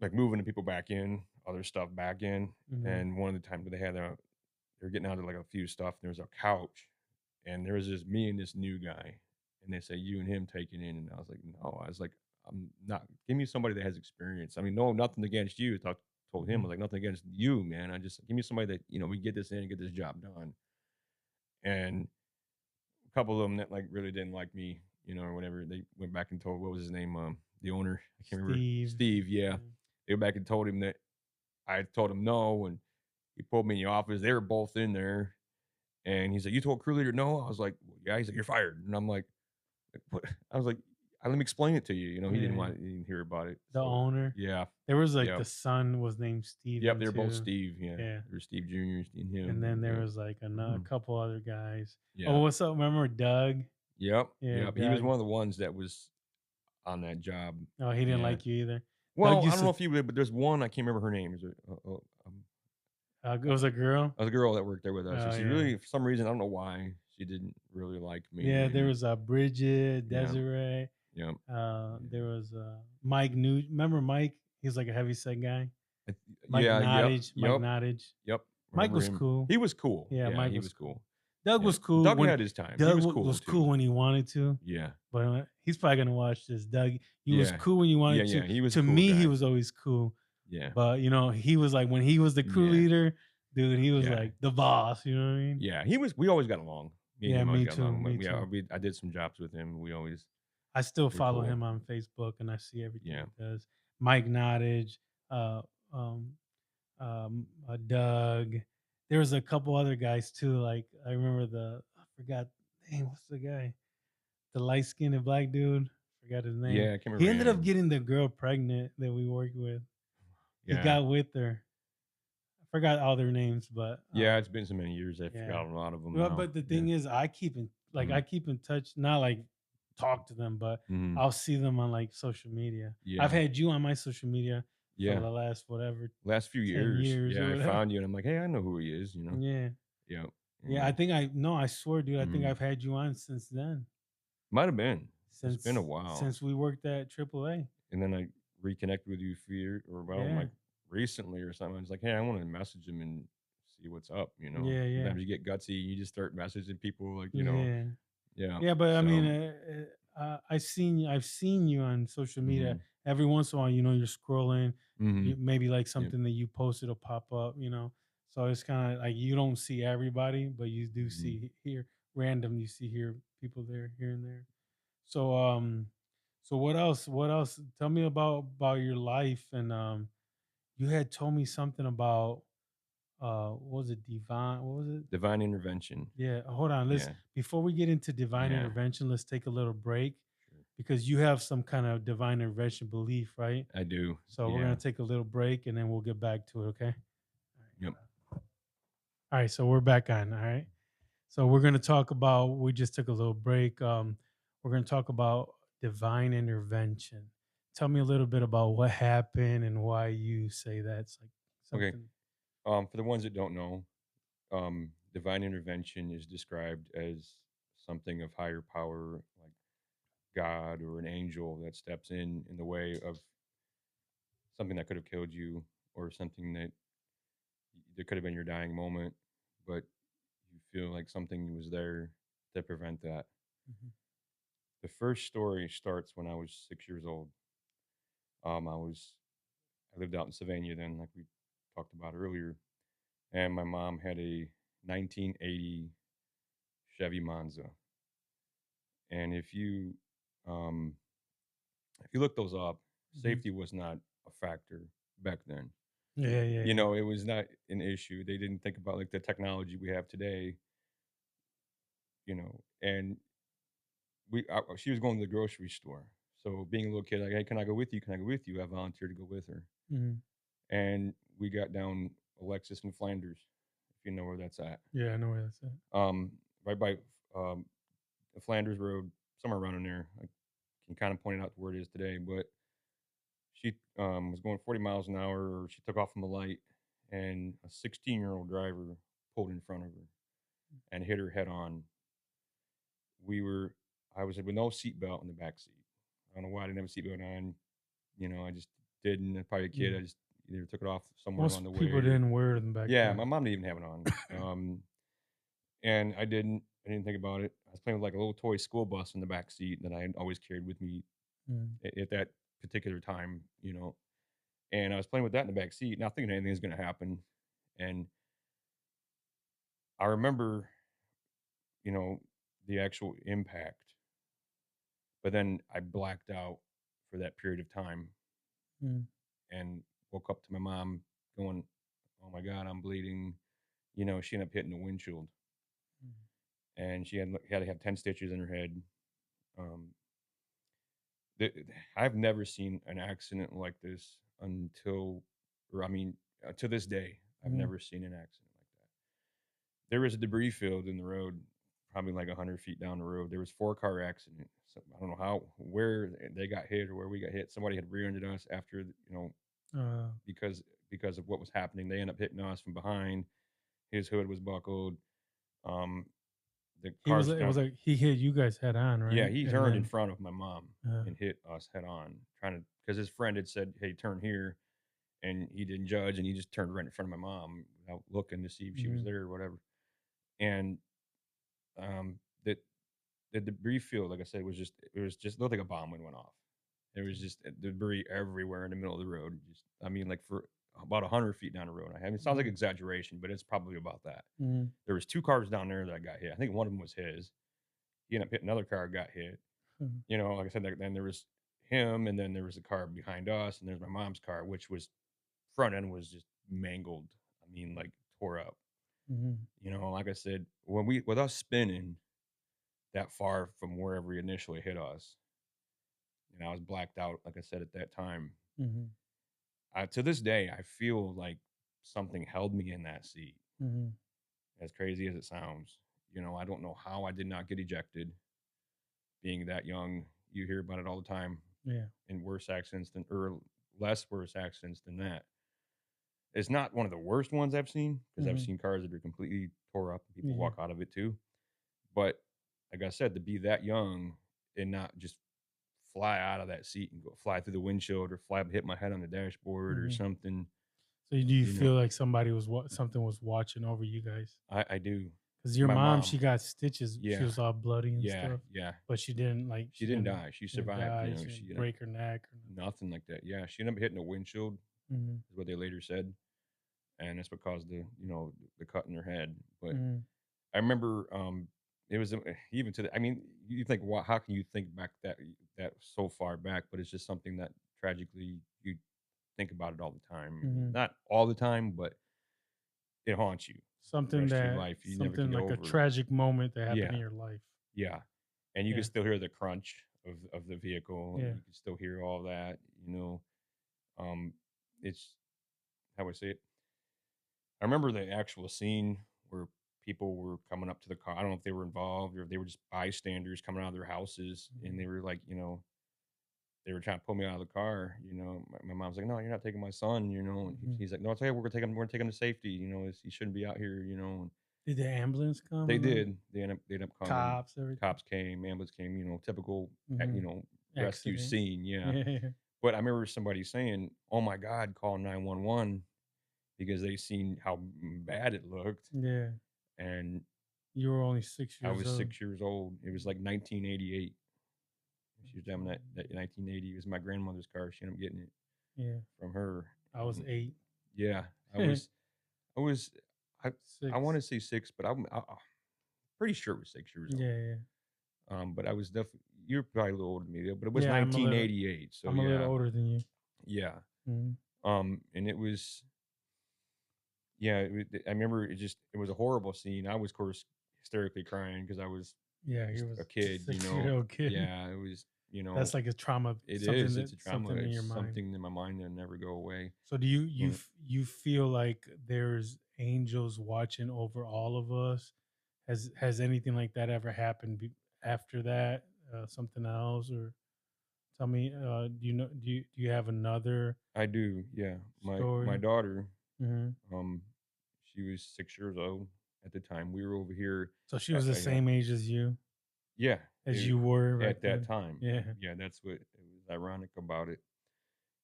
like moving the people back in, other stuff back in. Mhm. And one of the times they had they were getting out of like a few stuff. And there was a couch, and there was just me and this new guy, and they say you and him taking in, and I was like, no, I was like, I'm not. Give me somebody that has experience. I mean, no, nothing against you. Told him, I Mhm. was like, nothing against you, man. I just give me somebody that we get this in and get this job done. And a couple of them that like really didn't like me, or whatever. They went back and told what was his name, the owner. I can't remember. Steve. Steve. Yeah, Yeah. they went back and told him that I told him no, and he pulled me in the office. They were both in there, and he's like, "You told crew leader no?" I was like, well, "Yeah." He's like, "You're fired." And I'm like, "What?" I was like, Let me explain it to you." Yeah. He didn't hear about it. The So owner. yeah, There was, like, yep, the son was named yep. Steven They're both too. Steve. Yeah, Yeah. there's Steve Junior, and And him, then and there yeah, was, like, a hmm couple other guys. Oh, yeah, what's up? Remember Doug? yep, Yeah, yep. He was Doug. one of the ones that was on that job. Oh, he didn't Yeah. like you either? Doug Well, I used don't know to if he would, but there's one I can't remember her name. it was a girl? A girl that worked there with us, and Oh, she yeah. really, for some reason, I don't know why, she didn't really like me, Yeah, there and was, Bridget, yeah, Desiree, yeah, there yeah. was, Mike New remember Mike? He's like a heavyset guy. I Mike Yeah, yep, Nottage, Mike yep, Nottage. yep, Mike remember was him. cool. He was cool, Yeah, yeah, Mike he was was cool. cool, Doug yeah. was cool Doug when had his times, he Doug was wa cool was too. cool when he wanted to, Yeah, but, he's probably gonna watch this. Doug, he was yeah, cool when you yeah, wanted to. yeah, he was a To cool me, he guy. was always cool, Yeah, but, he was like when he was the crew yeah, leader, dude, he was yeah, like the boss, you know what I mean? yeah, we always got along. Me and Yeah, him always me got too, along, me yeah, too. I did some jobs with him, I still we were follow cool. him on Facebook and I see everything Yeah, he does. Mike Nottage, uh, Doug. There was a couple other guys too. Like I remember I forgot. Dang, what's the guy? The light skinned black dude. Forgot his name. yeah, I can't He remember ended up him. getting the girl pregnant that we worked with. He Yeah, got with her. I forgot all their names, but yeah, it's been so many years, I yeah. forgot a lot of them Well, now. but the Yeah, thing is, mhm, I keep in touch. Not like talk to them, but mhm, I'll see them on like social media. I've yeah, had you on my social media for yeah. the last whatever Last few 10 years years, or yeah, I whatever. found you and I'm like, "Hey, I know who he is," Yeah. Yep, Yeah, I and think I no, I swear, dude, I think mhm. I've had you on since then. Might have been. It's been a Since while, since we worked at AAA. and then I reconnected with you Yeah. like, recently or something. I was like, "Hey, I wanna message him and see what's up?" Yeah, yeah. Sometimes you get gutsy, you just start messaging people, Yeah. yeah, Yeah, but I mean, so I've seen you on social media mhm, every once in a while. You're scrolling, mhm, maybe like yep, something that you posted will pop up. So it's kind of like you don't see everybody, but you do mhm. see here random. You see here people there here and there. So so what else? What else? Tell me about your life. And you had told me something about what was it divine? What was it? Divine intervention. Yeah, hold on. Let's Yeah, before we get into divine yeah, intervention, let's take a little break sure. because you have some kind of divine intervention belief, right? I do, So we're yeah, gonna take a little break and then we'll get back to it, okay? yep, All right, so we're back on. All right. So we're gonna talk about we just took a little break. We're gonna talk about divine intervention. Tell me a little bit about what happened and why you say that's like okay. something. For the ones that don't know, divine intervention is described as something of higher power, like God or an angel that steps in the way of something that could have killed you or something that could have been your dying moment, but you feel like something was there to prevent that. Mhm. The first story starts when I was 6 years old. Um, I was I lived out in Savannah then, like we talked about earlier, and my mom had a 1980 Chevy Monza. And um, if you look those up, Mhm. safety was not a factor back then. Yeah, yeah, yeah. It was not an issue. They didn't think about like the technology we have today. And she was going to the grocery store. So being a little kid, like, hey, can I go with you? Can I go with you? I volunteered to go with her, Mhm. and we got down Alexis and Flanders, if you know where that's at. Yeah, I know where that's at. Right by um, the Flanders Road, somewhere around in there. I can kind of point it out to where it is today, but She was going 40 miles an hour, or she took off from a light, and a 16-year-old driver pulled in front of her and hit her head on. We were, I was with no seatbelt in the back seat. I don't know why I didn't have a seatbelt on. I just didn't. I'm probably a kid. Yeah. I just either took it off somewhere along Most the people way, or didn't wear them back yeah, my then. mom didn't even have it on. And I didn't. I didn't think about it. I was playing with like a little toy school bus in the back seat that I had always carried with me Mm, at that particular time. And I was playing with that in the back seat, not thinking anything was going to happen. And I remember, you know, the actual impact, but then I blacked out for that period of time mm, and woke up to my mom going, "Oh my God, I'm bleeding." She ended up hitting the windshield, mm, and had to have 10 stitches in her head. Um, th- I've never seen an accident like this or I mean, to this day, I've mm, never seen an accident like that. There was a debris field in the road, probably like 100 feet down the road. There was 4-car accident. So I don't know where they got hit or where we got hit. Somebody had rear-ended us after, uh, because of what was happening. They ended up hitting us from behind. His hood was buckled. Um, the he was cars it was down. like he hit you guys head on, Yeah, right? he And turned in then front of my mom uh, and hit us head on, trying to because his friend had said, "Hey, turn here," and he didn't judge, and he just turned right in front of my mom without looking to see if she was mm, there or whatever. And um, the debris field, like I said, it looked like a bomb went off. There was just debris everywhere in the middle of the road. Just, I mean, like for about 100 feet down the road. I mean, it sounds like mm, exaggeration, but it's probably about that. mm, There was 2 cars down there that got hit. I think one of them was his. He ended up hitting another car, got hit. mm, Like I said, then there was him, and then there was a car behind us, and there's my mom's car, which was front end was just mangled. I mean, like tore up. mm, Like I said, with us spinning that far from wherever he initially hit us, I was blacked out, like I said at that time. mm, To this day, I feel like something held me in that seat. mm, As crazy as it sounds, I don't know how I did not get ejected. Being that young, you hear about it all the time yeah. in worse accidents than or less worse accidents than that. It's not one of the worst ones I've seen because I've Mm, seen cars that are completely tore up and people yeah. walk out of it too. But like I said, to be that young and not just fly out of that seat and go fly through the windshield or hit my head on the dashboard or Mm. something, So do you you know, feel like something was watching over you guys? I do. Because your My mom, mom, she got stitches. She yeah, was all bloody and yeah, stuff, yeah. but she didn't She didn't die. She she didn't survived. die. She She didn't ended up break her neck or nothing like that. Yeah, she ended up hitting a windshield, nothing. is what they later said, and that's what caused the cut in her head. But Mm, I remember it was even to the. I mean, you think, how can you think back that so far back? But it's just something that tragically you think about it all the time. mhm. Not all the time, but it haunts you the rest of your life. You never can Something get like a over it. tragic moment that happened Yeah, in your life. yeah, and you can Yeah, still hear the crunch of the vehicle, and yeah. you can still hear all that. Um, it's how would I say it? I remember the actual scene where people were coming up to the car. I don't know if they were involved or if they were just bystanders coming out of their houses, and Mhm, they were like, they were trying to pull me out of the car. My mom's like, "No, you're not taking my son." And mhm. he's like, "No, it's okay. We're taking him to safety. He shouldn't be out here." And Did the ambulance come they and all? did. They ended up coming. Cops, everything? Cops came, ambulance came. Typical, Mhm. rescue Accident. scene. Yeah. Yeah, yeah. But I remember somebody saying, "Oh my God, call 911," because they seen how bad it looked. Yeah. And You were only 6 I years was old. 6 years old. It was like 1988. She was driving that 1988. 1980. It was my grandmother's car. She ended up getting it Yeah. from her. I was And 8. yeah, I was, I want 6. to say 6, but I'm pretty sure it was 6 years old. Yeah, yeah. But I was definitely, you're probably a little older than me, though, but it was Yeah, 1988. So I'm a little yeah, older than you. yeah. Mhm. And it was, yeah, I remember it was a horrible scene. I was, of course, hysterically crying because I was Yeah, he just was a kid, 6-year-old kid. Yeah, it was, That's like a trauma, it is. It's a trauma. something in your It's mind. something in my mind that'll never go away. So do You know, you feel like there's angels watching over all of us? Has anything like that ever happened after that? Something else or Tell me, do you have another I do, yeah. My story? daughter, Mhm. um, she was 6 years old at the time. We were over here So she was at the a same age as you yeah, you were back at that then? time. Yeah. Yeah, that's what it was ironic about it.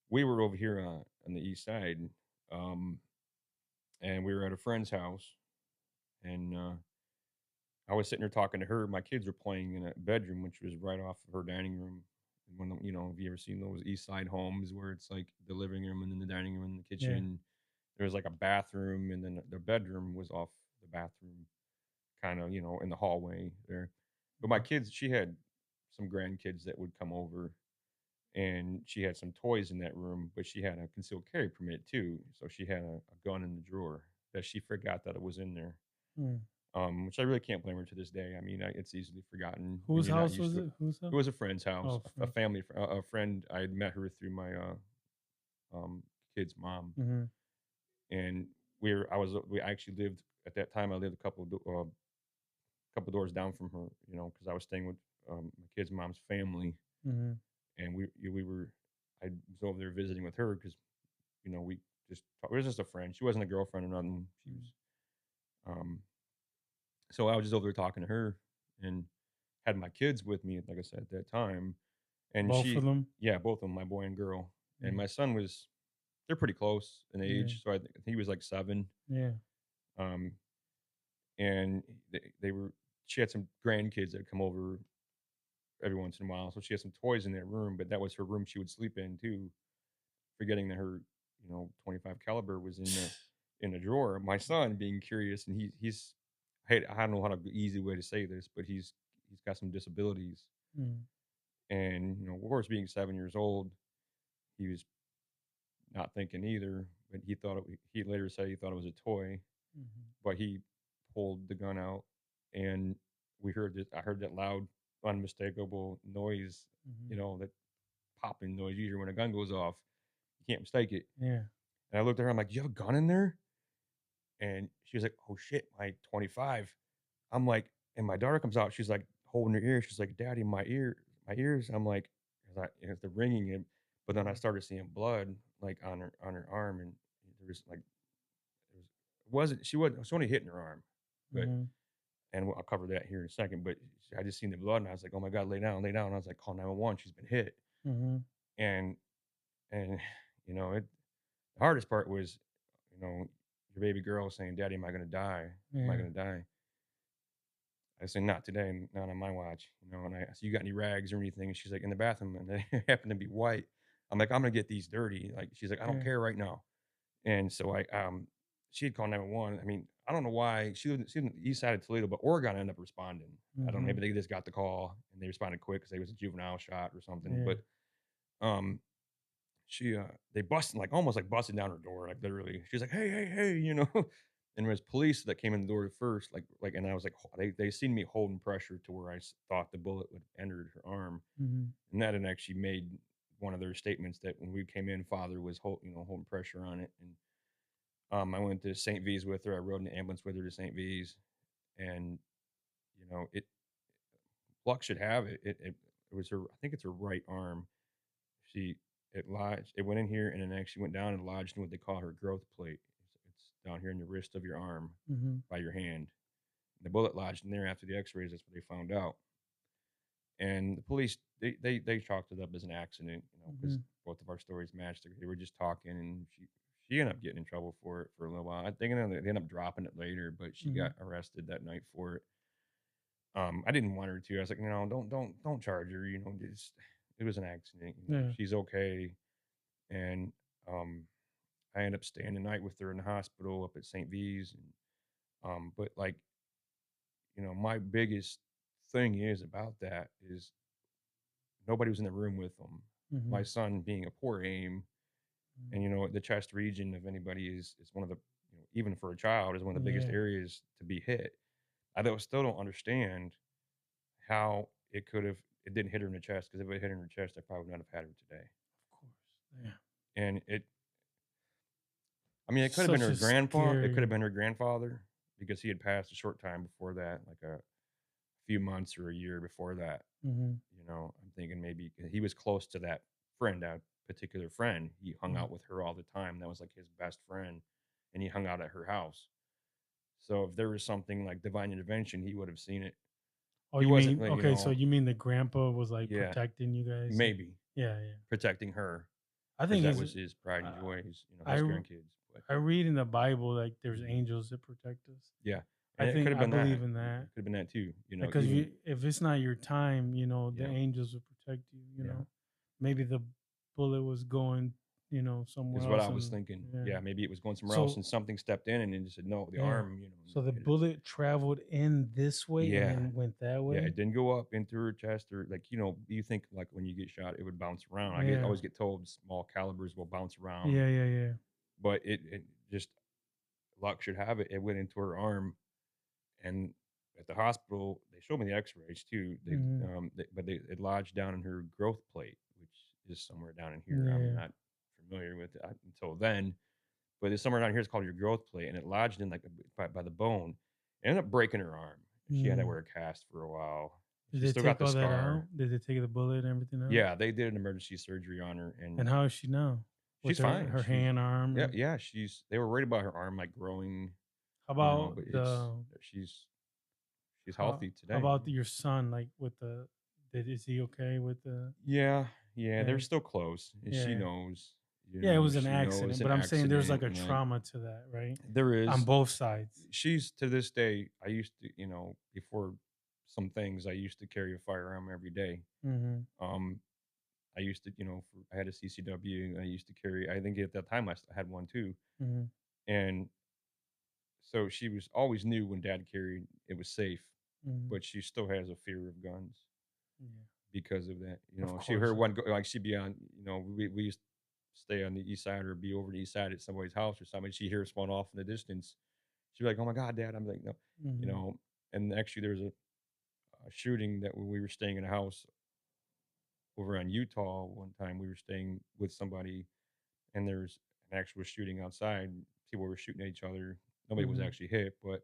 We were over here on the east side, um, and we were at a friend's house, and I was sitting there talking to her. My kids were playing in a bedroom, which was right off of her dining room. Have you ever seen those East Side homes where it's like the living room and then the dining room and the Yeah. kitchen? There was like a bathroom, and then the bedroom was off the bathroom, kind of, in the hallway there. But my Mhm. kids, she had some grandkids that would come over, and she had some toys in that room, but she had a concealed carry permit too. So she had a gun in the drawer that she forgot that it was in there, Mm. which I really can't blame her to this day. I mean, it's easily forgotten when Whose you're not house used was to it. it? Whose It house? was a friend's house, Oh, a friend. family, a friend. I had met her through my um, kid's mom, Mhm. and we actually lived at that time. I lived a couple doors down from her, because I was staying with my kid's mom's family, Mhm. and we were I was over there visiting with her because we it was just a friend. She wasn't a girlfriend or nothing. She Mm. was um so I was just over there talking to her and had my kids with me, like I said, at that time. And Both of them? yeah, both of them, my boy and girl. And Mm. my son they're pretty close in Yeah. age. So I think he was like 7. Yeah. Um, and she had some grandkids that come over every once in a while. So she had some toys in that room, but that was her room she would sleep in too, forgetting that her, 25 caliber was in a drawer. My son being curious, and he's hey, I don't know how to easy way to say this, but he's got some disabilities. Mm. And, of course, being 7 years old, he was not thinking either, but he later said he thought it was a toy, Mhm. but he pulled the gun out, and I heard that loud, unmistakable noise, Mhm. that popping noise usually when a gun goes off. You can't mistake it. Yeah. And I looked at her, I'm like, "You have a gun in there?" And she was like, "Oh shit, my 25." I'm like, and my daughter comes out, she's like holding her ear. She's like, "Daddy, my ears." I'm like, as the ringing it, but then I Mhm. started seeing blood like on her arm, and there was like it wasn't she wasn't it's only hitting her arm, but Mhm. and I'll cover that here in a second. But I just seen the blood, and I was like, "Oh my god, lay down, lay down." And I was like, "Call 911. She's been hit." Mhm. And and the hardest part was, your baby girl saying, "Daddy, am I gonna die? Am I Yeah. gonna die?" I said, "Not today, not on my watch." And I said, "You got any rags or anything?" And she's like, "In the bathroom," and they happen to be white. I'm like, "I'm gonna get these dirty." Like, she's like, "I don't Yeah. care right now." And so she had called 911. I mean, I don't know why she was on the east side of Toledo, but Oregon ended up responding. I don't know, maybe Mhm. they just got the call and they responded quick because they was a juvenile shot or something. Yeah. But um, they busted, like, almost like busted down her door, like, literally. She's like, "Hey, hey, hey," and there was police that came in the door first, and I was like, they seen me holding pressure to where thought the bullet would enter her arm, Mhm. and that had actually made one of their statements that when we came in, father was holding pressure on it. And I went to St. V's with her. I rode in the ambulance with her to St. V's, and it luck should have it. It was her. I think it's her right arm. She it lodged. It went in here and then actually went down and lodged in what they call her growth plate. It's down here in the wrist of your arm Mhm. by your hand. The bullet lodged in there after the X-rays. That's what they found out. And the police they chalked it up as an accident, because Mhm. both of our stories matched. They were just talking, and she ended up getting in trouble for it for a little while. I think they ended up dropping it later, but she got Mhm. arrested that night for it. I didn't want her to. I was like, no, don't charge her. Just it was an accident. Yeah. She's okay. And um, I ended up staying the night with her in the hospital up at St. V's. And but like my biggest thing is about that is nobody was in the room with them. My Mhm. son being a poor aim, and Mhm. the chest region of anybody is one of the even for a child is one of the biggest Yeah. areas to be hit. Still don't understand how it didn't hit her in the chest, because if it hit her in the chest, I probably would not have had her today. Of course. Yeah. And I mean, it could have been Such her a grandpa. It could have scary. been her grandfather because he had passed a short time before that, like few months or a year before that. Mhm. I'm thinking maybe he was close to that friend, that particular friend. He hung Mm. out with her all the time. That was like his best friend, and he hung out at her house. So if there was something like divine intervention, he would have seen it. Oh, He you wasn't mean like, okay, so you mean the grandpa was, like, yeah, protecting you guys? maybe Yeah, yeah. protecting her I because think that it's was his pride and uh, joy, I his r grandkids. But I read in the Bible, like, there's mhm, angels that protect us. yeah, I and it could think have I been believe that. in It that. could have been that too. Because Even if it's not your time, the yeah, angels will protect you, yeah. Maybe the bullet was going, somewhere Is what I else was and thinking. yeah. Yeah, maybe it was going somewhere else So and something stepped in and then just said, "No, the yeah. arm," So the hit her. bullet traveled in this way and Yeah. then went that Yeah, way? it didn't go up into her chest or like, you think like when you get shot, it would bounce around. Yeah. always get told small calibers will bounce around, Yeah, yeah, yeah. but it just luck should have it. It went into her arm, and at the hospital, they showed me the X-rays too. Mhm. It lodged down in her growth plate, which is somewhere down in here. I'm Yeah. not familiar with it until then, but it's somewhere down here. It's called your growth plate, and it lodged in like by the bone. It ended up breaking her arm. She had to Mm. wear a cast for a while. Did She they still got take the all that out? scar. Did they take the bullet and everything out? Yeah, they did an emergency surgery on her, and And how is she now? With she's fine. her hand, arm, Yeah, and yeah. They were worried about her arm like growing, how about but the she's how healthy how today. about your son? Like with the did is he okay with the Yeah, yeah, they're yeah, still close, and she yeah. knows. Yeah, it was an She knows accident, an but I'm saying there's like accident, a and like trauma to that, right? there On is. both sides. She's to this day. I used to, before some things, I used to carry a firearm every day. Mhm. Um, I used to, I had a CCW. I used to carry. I think at that time had one too, Mhm. and so she was always knew when dad carried it was safe, Mhm. but she still has a fear of guns Yeah. because of that. Of She heard course. one go, like she'd be on, we used to stay on the east side or be over the east side at somebody's house or something. She hears one off in the distance. She'd be like, "Oh my god, dad!" I'm like, "No," you Mhm. know. And actually, there was a shooting that when we were staying in a house over on Utah one time. We were staying with somebody, and there's an actual shooting outside. People were shooting at each other. Nobody was Mhm. actually hit, but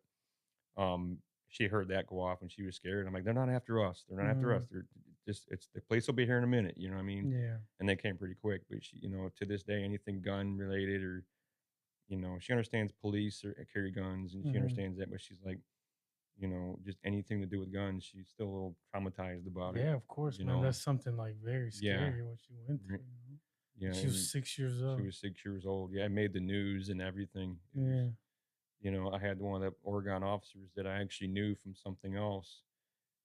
she heard that go off and she was scared. I'm like, they're not after us. They're not after us. Mhm. They're just it's the police will be here in a minute. You know what I mean? Yeah. And they came pretty quick. But she, to this day, anything gun related or she understands police or carry guns and she Mhm. understands that. But she's like, just anything to do with guns, she's still a little traumatized about it. Yeah, of course, You man. know? That's something like very Yeah, scary what you went right. through. Yeah, And she was and 6 years she old. was 6 years old. Yeah, it made the news and everything. It was, Yeah. I had one of the Oregon officers that I actually knew from something else.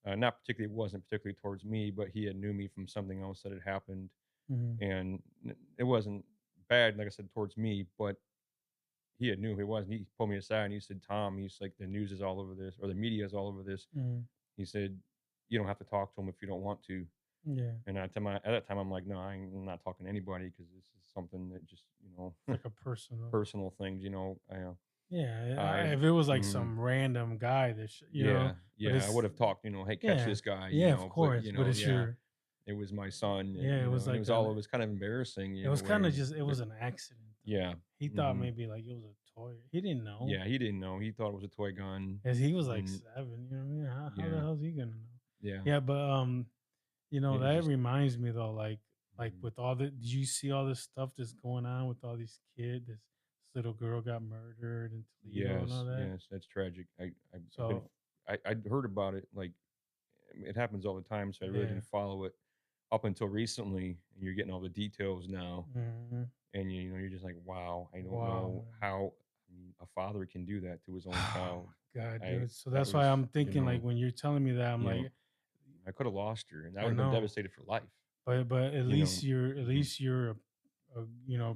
Not particularly, it wasn't particularly towards me, but he had knew me from something else that had happened, Mhm. and it wasn't bad, like I said, towards me, but he had knew who it was. And he pulled me aside and he said, "Tom," he's like, "the news is all over this, or the media is all over this." Mhm. He said, "You don't have to talk to him if you don't want to." Yeah. And at that time, I'm like, "No, I'm not talking to anybody because this is something that just, It's like a personal. personal things." Yeah, I, if it was like mhm, some random guy that yeah, but yeah, I it's would have talked, "Hey, catch yeah, this guy," yeah, of but course, but it's yeah, your it was my son, yeah, it was and like it was kind of embarrassing, it was where kind of just it was an accident though. yeah, He thought mhm, maybe like it was a toy. He didn't know, yeah, he didn't know. He thought it was a toy gun, as he was like and 7. You know what I mean? How the yeah, hell is he gonna know? yeah, Yeah, but it was that just reminds me though, like mhm. with all the did you see all this stuff that's going on with all these kids? This little girl got murdered in Toledo and all Yes, that. yes, that's tragic. I've been, So I'd heard about it, like, it happens all the time, so I really yeah. didn't follow it up until recently, and you're getting all the details now, Mhm. and you're just like, wow, I don't Wow, know man. how a father can do that to his own Oh child. my god, I dude. So that that's why was, I'm thinking like when you're telling me that, I'm you know, like, I could have lost her, and I I would have been know, devastated for life. but You know, at hmm least you're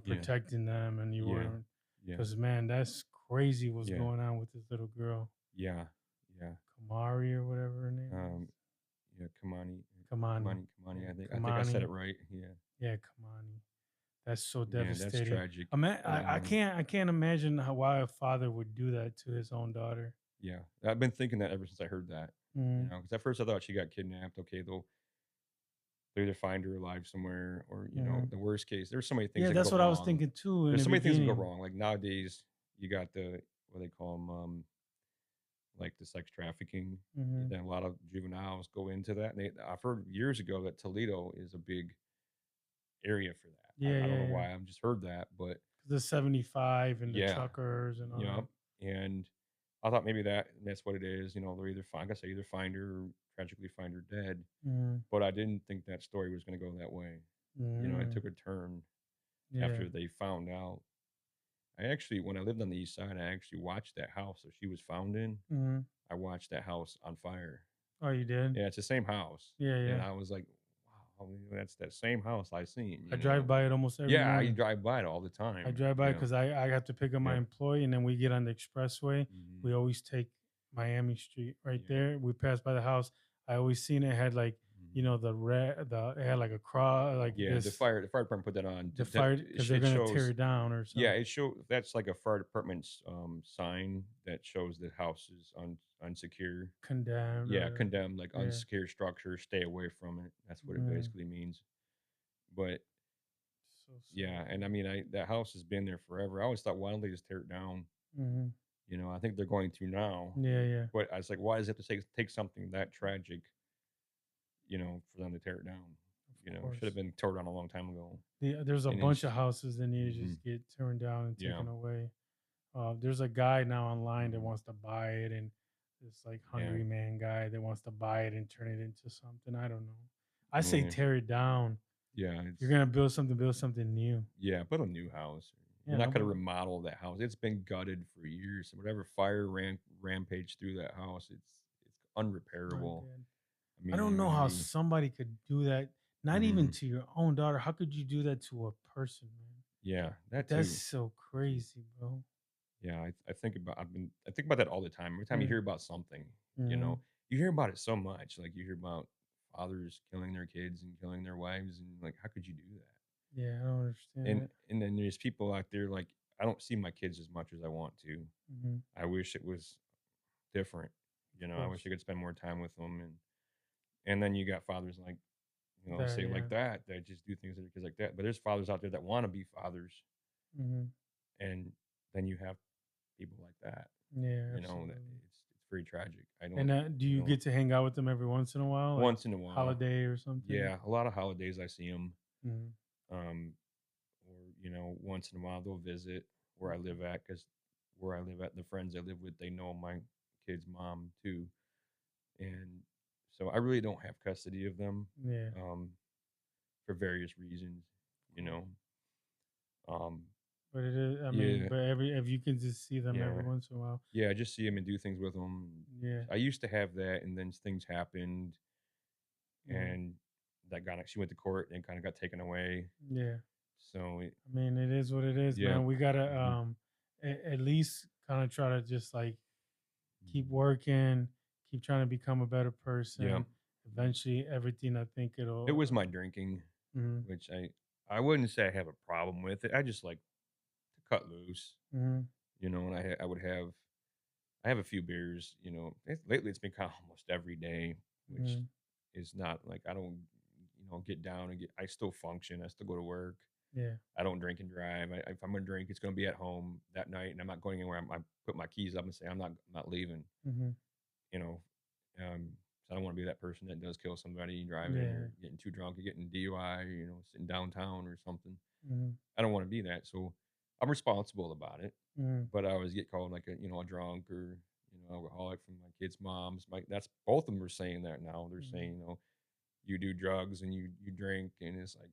yeah, protecting them, and you yeah, were, yeah, because man, that's crazy what's yeah, going on with this little girl, yeah, yeah. Kamari or whatever her name is, Um, yeah, Kamani, Kamani. yeah, I think I said Kamani, it right. Yeah, yeah, Kamani. That's so yeah, that's devastating. tragic. But I can't imagine why a father would do that to his own daughter. yeah, I've been thinking that ever since I heard that. Mm. Because at first I thought she got kidnapped. Okay, they'll either find her alive somewhere, or Hmm. the worst case. There's so many things Yeah, that can that's go what I was wrong. thinking too in There's the so many things that can go beginning. wrong. Like nowadays, you got the what they call them, like the sex trafficking. Mhm. Then a lot of juveniles go into that. And I've heard years ago that Toledo is a big area for that. Yeah, I don't yeah, know yeah. why. I've just heard that, but 'Cause the 75 and the yeah, truckers and all yeah. that. And I thought maybe that's what it is. They're either find, I guess they either find her or tragically find her dead. Mhm. But I didn't think that story was going to go that way. It Mhm. took a turn Yeah. after they found out. I actually, when I lived on the east side, I actually watched that house that she was found in. Mhm. I watched that house on fire. Oh, you did? Yeah, it's the same house, Yeah, and yeah. I was like, "Wow, that's that same house I seen." I drive by it almost every Yeah, I morning. drive by it all the I time. drive by Yeah, because I have to pick up my yeah, employee, and then we get on the expressway. mhm, We always take Miami Street right yeah, there. We pass by the house. I always seen it had like, mhm. the red, it had like a cross, like Yeah. The this, fire department put that on. the fire, because they're It gonna tear shows. it down or Yeah, something. it show that's like a fire department's sign that shows the house is unsecure. Condemned Yeah, or condemned, like yeah. unsecure structure. Stay away from it. That's what it Mm, basically means. But so yeah, sad. and I mean, I that house has been there forever. I always thought, why don't they just tear it down? Hmm. I think they're going to now. Yeah, yeah. But I was like, why does it have to take something that tragic, for them to tear it down? Of It should have course. been torn down a long time ago. There's a And bunch it's of houses that need to hmm just get turned down and yeah, taken away. There's a guy now online that hmm wants to buy it, and this like yeah, hungry man guy that wants to buy it and turn it into something. I don't know. I say yeah, tear it down. yeah. If you're It's gonna build something new. yeah, but a new house. Yeah, You're not gonna nobody. remodel that house. It's been gutted for years. Whatever fire rampage through that house, it's My unrepairable. God. I I mean, don't you know how really. somebody could do that. Not even Mhm. to your own daughter. How could you do that to a person, man? Yeah, that That's too. so crazy, bro. Yeah, I think about that all the time. Every time you Mm, hear about something, mm-hmm. you hear about it so much. Like you hear about fathers killing their kids and killing their wives, and like, how could you do that? Yeah, I don't understand And it. and then there's people out there like I don't see my kids as much as I want to. Hmm. I wish it was different. Of I wish course. I could spend more time with them, and then you got fathers like That say yeah. like that just do things to their kids like that. But there's fathers out there that want to be fathers, Hmm. and then you have people like that. Yeah, That absolutely. it's very tragic. I And don't, do you get to hang out with them every once in a while, like once in a while, holiday or something? yeah, a lot of holidays I see them, Mhm. um, or once in a while they'll visit where I live at because where I live at, the friends I live with, they know my kid's mom too, and so I really don't have custody of them, Yeah, of um, for various reasons, you course. know. Um, But it is, I mean, yeah, but every if you can just see them every yeah, once in a while, yeah. I just see them and do things with them. yeah. I used to have that, and then things happened, Hmm. and she went to court and kind of got taken away. Yeah. So I mean, it is what it is, yeah, man. We gotta hmm at least kind of try to just like keep hmm working, keep trying to become a better yeah. person. hmm Eventually, everything I think It it'll. was my drinking, Mhm, which I wouldn't say I have a problem with it. I just like to cut loose, mhm, and I would have I have a few beers. Lately it's been kind of almost every day, which mhm. is not like I don't get down and get. I still function. I still go to work. Yeah. I don't drink and drive. If I'm gonna drink, it's gonna be at home that night, and I'm not going anywhere. I put my keys up and say I'm not leaving. Mhm. You know, so I don't want to be that person that does kill somebody driving Yeah. or getting too drunk or getting DUI. Sitting downtown or something. Mhm. I don't want to be that. So I'm responsible about it. Mhm. But I always get called like a drunk or alcoholic from my kids' moms. That's both of them are saying that now. They're Mhm. saying you do drugs and you drink, and it's like,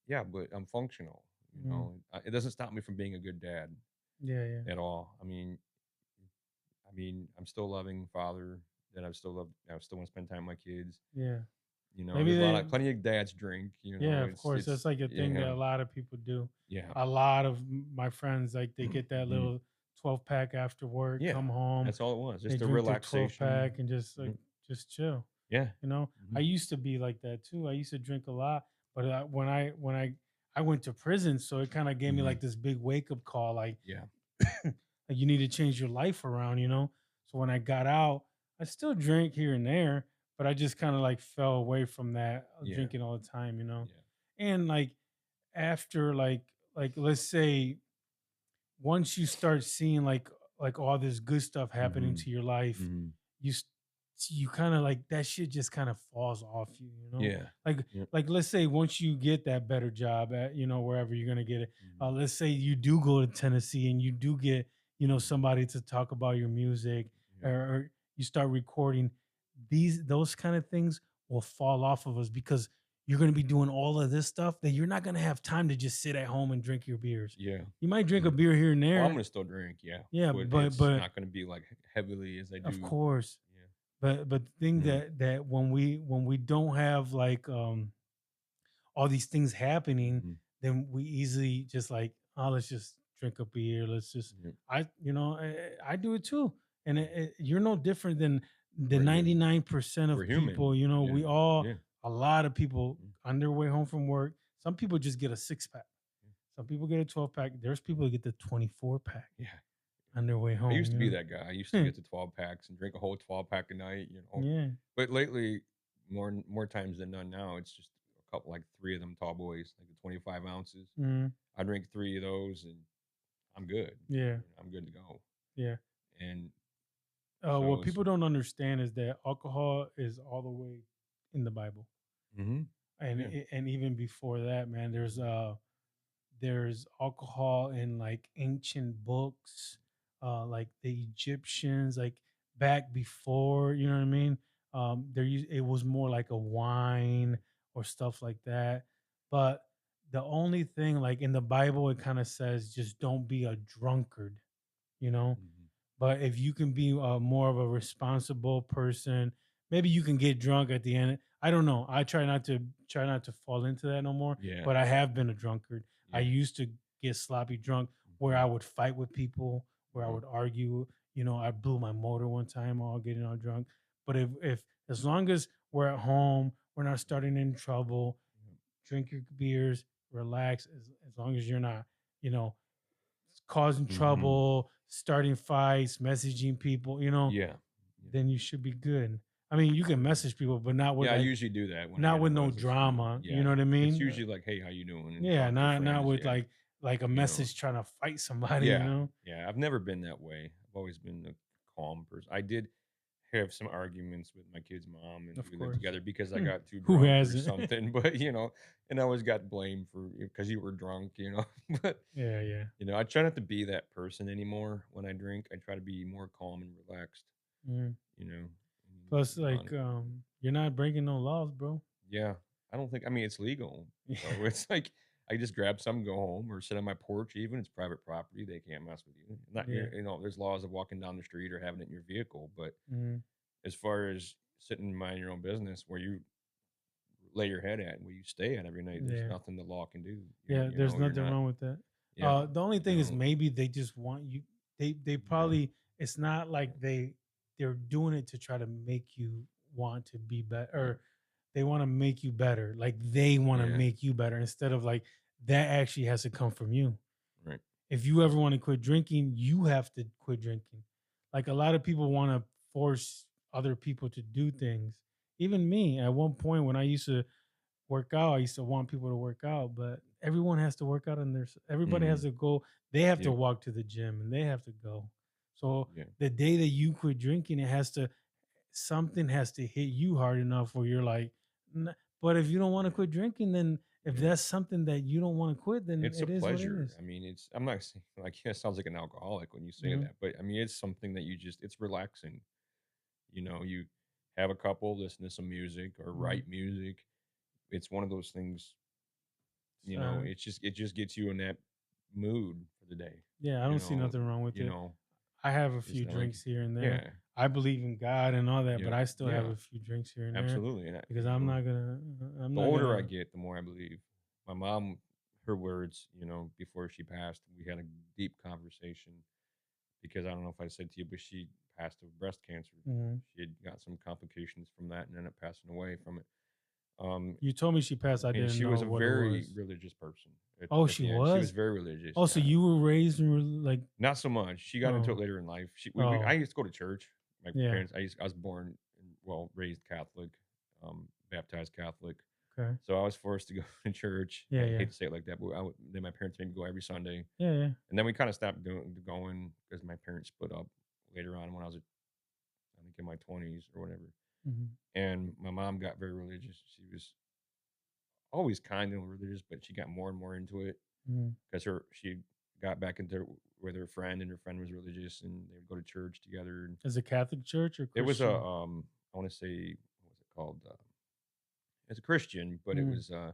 yeah, but I'm functional. Mhm. It doesn't stop me from being a good dad Yeah, yeah. at all. I'm still a loving father that I still want to spend time with my kids. Yeah. Maybe There's they plenty of dads drink. Yeah, of course. That's It's like a thing yeah, that a lot of people do. yeah, A lot of my friends, like they get that hmm little 12 pack after work, yeah. come home, That's all it was. they Just a drink their 12 relaxation. pack and just like Mhm. just chill. Yeah. I hmm used to be like that too. I used to drink a lot, but when I went to prison, so it kind of gave me hmm like this big wake up call, like Yeah. like you need to change your life around. So when I got out, I still drink here and there, but I just kind of like fell away from that Yeah. drinking all the time. Yeah. And like after like let's say once you start seeing like all this good stuff happening Mhm. to your life, Mhm. you s- you kind of like that shit just kind of falls off you, Yeah. like Yep. let's say once you get that better job at wherever you're gonna get it, Mhm. let's say you do go to Tennessee and you do get Mhm. somebody to talk about your music, Yep. or you start recording, those kind of things will fall off of us because you're going to be doing all of this stuff that you're not going to have time to just sit at home and drink your beers. Yeah. You might drink a Yeah. beer here and Oh, I'm there. gonna still drink, yeah, Yeah, but but it's but not gonna be like heavily as I of do. course, Yeah. but the thing Mhm. that when we don't have like all these things happening, Mhm. then we easily just like, oh, let's just drink a beer. Let's just, Yep. I do it too. And you're no different than the Right, yeah. 99% We're of people. human. Yeah. We all, Yeah. a lot of people Mm. on their way home from work, some people just get a six pack. Some people get a 12 pack. There's people that get the 24 pack Yeah. on their way I used home, to be that guy. I used to know? get the 12 packs and drink a whole 12 pack a night, Yeah. But lately, more times than none now, it's just a couple, like 3 of them tall boys, like the 25 ounces. Mhm. I drink 3 of those and I'm good. Yeah. I'm good to go. Yeah. And What so it's people don't understand is that alcohol is all the way in the Bible. Mhm. and Yeah. and even before that, man, Mhm. there's alcohol in like ancient books, like the Egyptians, like back before, you know what I mean. It was more like a wine or stuff like that. But the only thing, like in the Bible, it kind of says just don't be a drunkard, you know. Mhm. But if you can be more of a responsible person, maybe you can get drunk at the end. I don't know. I try not to fall into that no more. Yeah. But I have been a drunkard. I Yeah. used to get sloppy drunk where I Mhm. would fight with people, where I Yep. would argue. I blew my motor one time all getting all drunk. But if as long as we're at home, we're not starting any trouble, Yep. drink your beers, relax. As long as you're not, you know, causing Mhm. trouble, starting fights, messaging people, Yeah. Yeah. then you should be good. I mean, you can Yeah. message people, but not with Yeah, I like usually do that when I not get a with no buzz. drama. You Yeah. know what I It's mean? usually like, "Hey, how you doing?" and Yeah, talk to not friends. with Yeah. like a You know. message trying to fight somebody. Yeah. Yeah. I've never been that way. I've always been a calm person. I did have some arguments with my kid's mom, and Of we lived course. together because I Hmm. got too Who drunk or hasn't? something. But and I always got blamed for because you were drunk. But Yeah, yeah. I try not to be that person anymore when I drink. I try to be more calm and relaxed. Mm. You know, Plus, move on. like, you're not breaking no laws, bro. Yeah, I don't think. I mean, it's legal, so it's like I just grab some, go home, or sit on my porch. Even it's private property; they can't mess with you. Not Yeah. there's laws of walking down the street or having it in your vehicle, but Mm. as far as sitting and mind your own business, where you lay your head at and where you stay at every night, there's Yeah. nothing the law can do. Yeah, there's You're nothing not. wrong with that. Yeah, The only thing is no, maybe they just want you. They yeah, probably, it's not yeah, like they're doing it to try to make you want to be better, yeah, or they want to make you better. Like they want to yeah, make you better instead of like that actually has to come from you. right, If you ever want to quit drinking, you have to quit drinking. Like a lot of people want to force other people to do things. Even me, at one point when I used to work out. I used to want people to work out, but everyone has to work out on their. Everybody has hmm, to go. They have to yep, walk to the gym and they have to go. So yeah, the day that you quit drinking, something has to hit you hard enough where you're like, But if you don't want to quit drinking, then if yeah. that's something that you don't want to quit, then It's a it is what it pleasure. is. I mean, I'm not saying like it sounds like an alcoholic when you say Mhm. that, but I mean, it's something that it's relaxing. You have a couple, listen to some music or Mhm. write music. It's one of those things, Uh, it just gets you in that mood for the day. yeah, I You don't see know, nothing wrong with you it. know, I have a it's few not like drinks here and there. yeah, I believe in God and all that, but yeah, I still have yeah, a few drinks here and there absolutely. And because I'm the not older I gonna. get, the more I believe. My mom, her words, before she passed, we had a deep conversation because I don't know if I said to you, but she passed of breast cancer. Mhm. She had got some complications from that and ended up passing away from it. Um, You told me she passed. I and didn't she know was a what it very was. religious person. Oh, At she the end, she was was. very religious. Oh, so Yeah, you were raised in like. not so much. She got into it Oh, later in life. I oh, used to go to church. My yeah. parents. I was born, raised Catholic, baptized Catholic. Okay. So I was forced to go to church. Yeah, I yeah. hate to say it like that, but then my parents made me go every Sunday, Yeah, yeah. and then we kind of stopped going because my parents split up later on when I was, I think, in my 20s or whatever. Mhm. And my mom got very religious. She was always kind and religious, but she got more and more into it Mhm. because she got back into with her friend, and her friend was religious, and they would go to church together. And Is it Catholic church or it was a Christian? I want to say, what was it called? It's a Christian, but it Mm. was I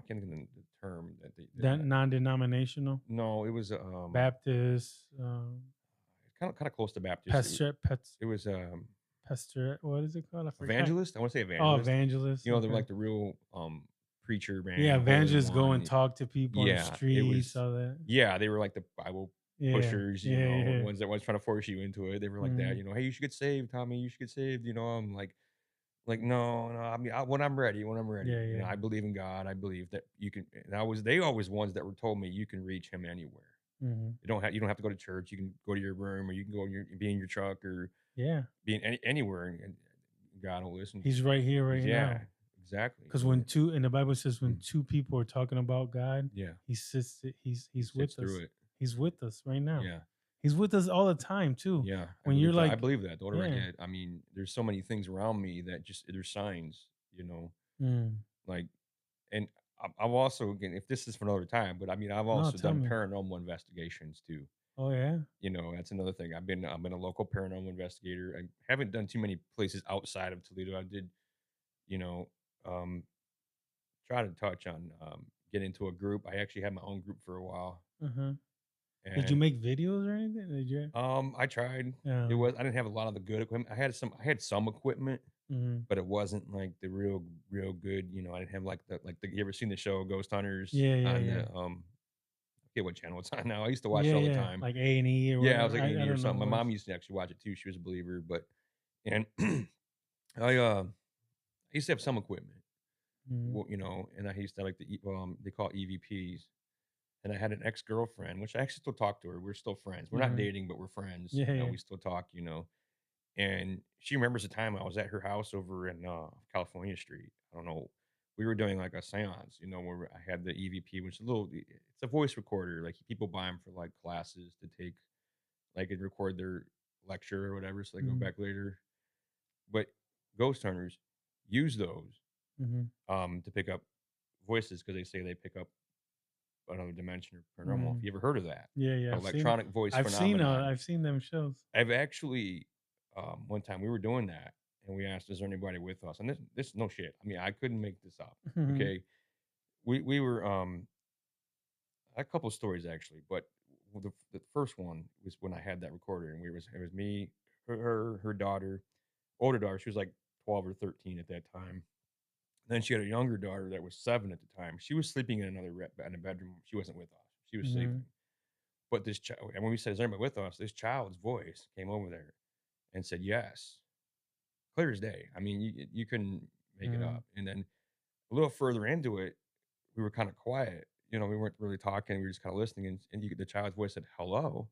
can't think of the term that they Non-denominational? no, it was Baptist, kind of close to Baptist. pastor, It was pastor, what is it called? I forgot. evangelist. I want to say Oh, evangelist. evangelist. You know, they're Okay. like the real preacher Yeah, man, hole in evangelists go and one. talk to people on the Yeah, it streets, was. all that. Yeah, they were like the Bible Yeah. pushers. You Yeah, know, yeah. ones that was trying to force you into it. They were like that. Mhm. You know, hey, you should get saved, Tommy. You should get saved. You know, I'm like no, no. I mean, when I'm ready, when I'm ready. Yeah, You know, yeah. I believe in God. I believe that you can. And I was. They always ones that were told me you can reach Him anywhere. Mhm. You don't have to go to church. You can go to your room, or you can go in be in your truck, or Yeah. be in anywhere, and God will listen to He's you. right here right Yeah, now. exactly. Because And when two and the Bible says when mm, two people are talking about God, yeah, he sits He he's sits with through us. it. He's with us right now. Yeah, He's with us all the time too. yeah. When you're I like, believe that. The older I yeah. get, I mean, there's so many things around me that just there's signs. You know, Mm. like, and I've also, again, if this is for another time, but I mean, I've No, also tell done me. paranormal investigations too. Oh yeah. You know, that's another thing. I've been a local paranormal investigator. I haven't done too many places outside of Toledo. I did, you know, um, try to touch on get into a group. I actually had my own group for a while, Uh-huh. Did you and make videos or anything? Did you? I tried. It Yeah. was I didn't have a lot of the good equipment. I had some equipment, Mhm. but it wasn't like the real good. You know, I didn't have like the you ever seen the show Ghost Hunters Yeah, yeah, on yeah. the I forget what channel it's on now. I used to watch Yeah, it all the yeah. time. Like A&E or Yeah, I whatever. was like I 80 or don't know something. My what mom it's. used to actually watch it too. She was a believer, but and I used to have some equipment, Mhm. you know, and I used to have like they call it EVPs. And I had an ex-girlfriend, which I actually still talk to her. We're still friends. We're not Mhm. dating, but we're friends. Yeah, You know, yeah. we still talk, you know. And she remembers the time I was at her house over in California Street. I don't know. We were doing like a seance, you know, where I had the EVP, which is it's a voice recorder. Like people buy them for like classes to take, like and record their lecture or whatever. So they go Mhm. back later. But ghost hunters use those Mhm. to pick up voices because they say they pick up another dimension or paranormal. Have Mhm. you ever heard of that? Yeah, yeah. Electronic voice phenomenon. I've seen them shows. I've actually one time we were doing that and we asked, "Is there anybody with us?" And this no shit. I mean, I couldn't make this up. Mhm. Okay, we were a couple of stories actually, but the first one was when I had that recorded, and it was me, her daughter, older daughter. She was like 12 or 13 at that time. Then she had a younger daughter that was 7 at the time. She was sleeping in another in a bedroom. She wasn't with us. She was Mhm. sleeping. But this child, and when we said, "Is anybody with us?" This child's voice came over there and said, "Yes," clear as day. I mean, you couldn't make it Mhm. up. And then a little further into it, we were kind of quiet. You know, we weren't really talking. We were just kind of listening. And the child's voice said, "Hello,"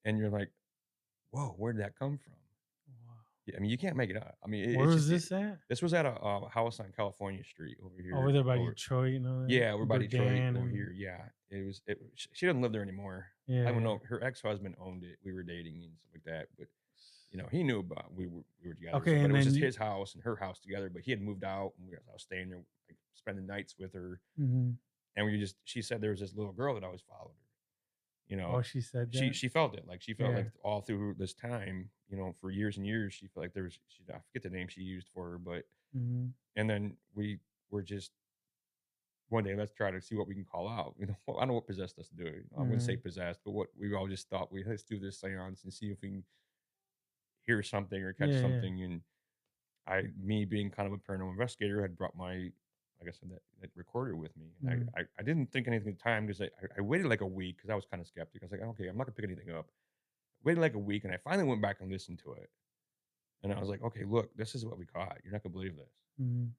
and you're like, "Whoa, where did that come from?" Wow. Yeah, I mean, you can't make it up. I mean, Where it's was just this at? this was at a house on California Street over Over here. there by Over Detroit and all that? Yeah, we're by Detroit Berdan over and here. Yeah, it was. She doesn't live there anymore. yeah, I don't yeah. know. Her ex husband owned it. We were dating and stuff like that. But you know, he knew about we were together. So, Okay, but and it was then just you his house and her house together. But he had moved out, and I was staying there, like spending nights with her. mhm. And we just she said there was this little girl that always followed her. You know, Oh, she said that? she felt it. Like she felt Yeah. like all through this time, you know, for years and years, she felt like there was. I forget the name she used for her, but Mhm. and then we were just one day let's try to see what we can call out. You know, I don't know what possessed us to do it. I wouldn't say Mhm. possessed, but what we all just thought let's do this seance and see if we can hear something or catch Yeah, yeah. something. And me being kind of a paranormal investigator, had brought my, like I said, that recorder with me. And Mhm. I didn't think anything at the time because I waited like a week because I was kind of skeptic. I was like, okay, I'm not gonna pick anything up. Waited like a week and I finally went back and listened to it. And I was like, okay, look, this is what we caught. You're not gonna believe this. Mhm.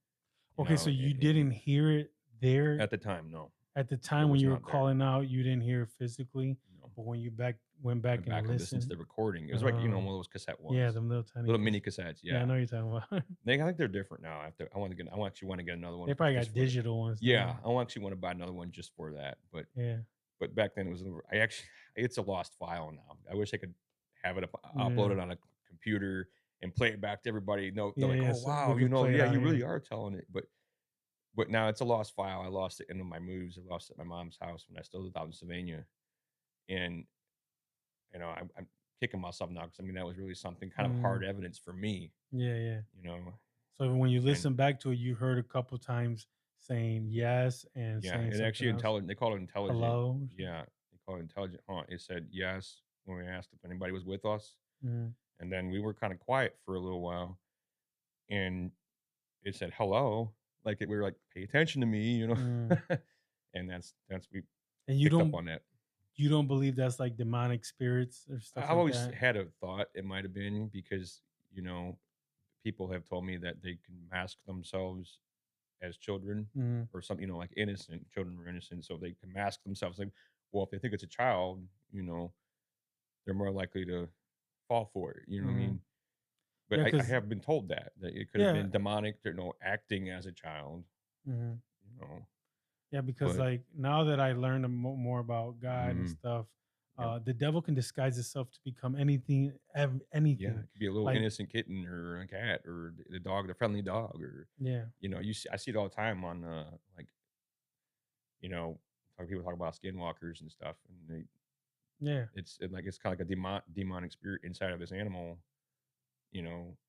You Okay, so know, you didn't hear it there at the time, no. at the It time when was you were not there. calling out, you didn't hear it physically, No. but when you went back Went and back and listened to listened, the recording. It was like, uh, one of those cassette yeah, ones. them little tiny Little 'cause mini cassettes, yeah, I yeah. know what you're talking about. I think they're different now. I actually wanna get another one They probably just got for the digital ones yeah, now. I actually wanna buy another one just for that, Yeah, but back then it was I actually it's a lost file now. I wish I could have it yeah, uploaded on a computer and play it back to everybody. No, they're yeah, like, yeah, "Oh, so we wow, could play it yeah, on you really here. are telling it." But now it's a lost file. I lost it in my moves. I lost it at my mom's house when I still lived out in Sylvania, and, I'm kicking myself now because I mean, that was really something kind of hard Mm, evidence for me, yeah, yeah. you know? So when you And listen back to it, you heard a couple times saying yes and yeah, saying it something actually else. they call it intelligent. Hello or something? Yeah, they call it intelligent haunt. It said yes when we asked if anybody was with us, Mhm, and then we were kinda quiet for a little while, and it said hello, like, we were like, "Pay attention to me," you know? mm. And that's we And picked up on that. you don't believe that's like demonic spirits or stuff I've like always that? had a thought it might have been because, you know, people have told me that they can mask themselves as children Mhm, or something, like innocent. Children are innocent, so they can mask themselves. Like, well, if they think it's a child, they're more likely to fall for it. You know what I mhm. mean? But Yeah, I 'cause have been told that it could have yeah, been demonic, acting as a child, mhm. you know. Yeah, because But like now that I learned more about God and mm, stuff, yep, the devil can disguise itself to become anything, yeah, anything. it could be a little Like, innocent kitten or a cat or the dog, the friendly dog, or yeah, I see it all the time on like you know, people talk about skinwalkers and stuff, and yeah, it's kind of like a demonic spirit inside of this animal.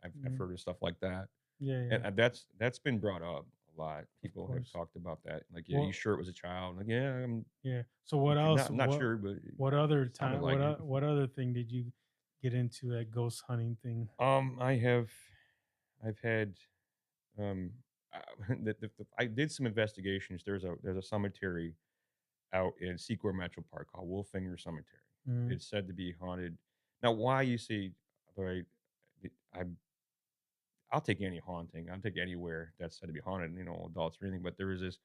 I've mhm, heard of stuff like that, yeah, and yeah, that's been brought up a lot. of People have course. talked about that, like, "Yeah, you Well, sure it was a child?" Like, "Yeah, yeah. So what else? not sure, but What other it sounded time? like it." What other thing did you get into that ghost hunting thing? I have, I've had, um, I did some investigations. There's a cemetery out in Secor Metro Park called Wolfinger Cemetery. Mm, It's said to be haunted. Now, why you see, right? I I'll take any haunting. I'll take anywhere that's said to be haunted. Adults or anything. But there was this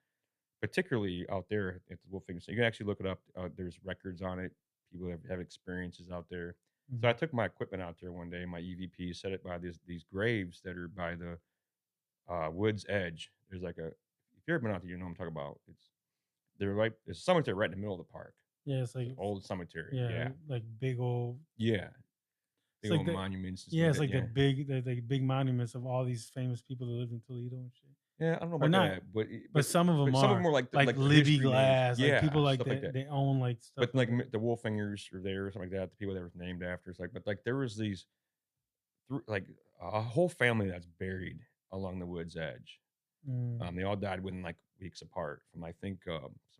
particularly out there at the Wolfinger. So you can actually look it up. There's records on it. People have experiences out there. So I mhm. took my equipment out there one day. My EVP set it by these graves that are by the woods edge. There's like a if you've ever been out there, you know what I'm talking about. They're right. There's a cemetery right in the middle of the park. Yeah, it's It's like an old cemetery. yeah, Yeah. like big old. Yeah. It's Big like old the monuments and stuff yeah, like it's that. like Yeah. the big monuments of all these famous people that lived in Toledo and shit. Yeah. I don't know Or about not, that, but but some of them some of them are are like like Libby history names. Glass, like people Yeah, like stuff like that. that. They own like stuff But like like that. the Wolfingers are there or something like that. The people that were named after. It's like, but like there was these like a whole family that's buried along the woods edge. Mm, They all died within like weeks apart from I think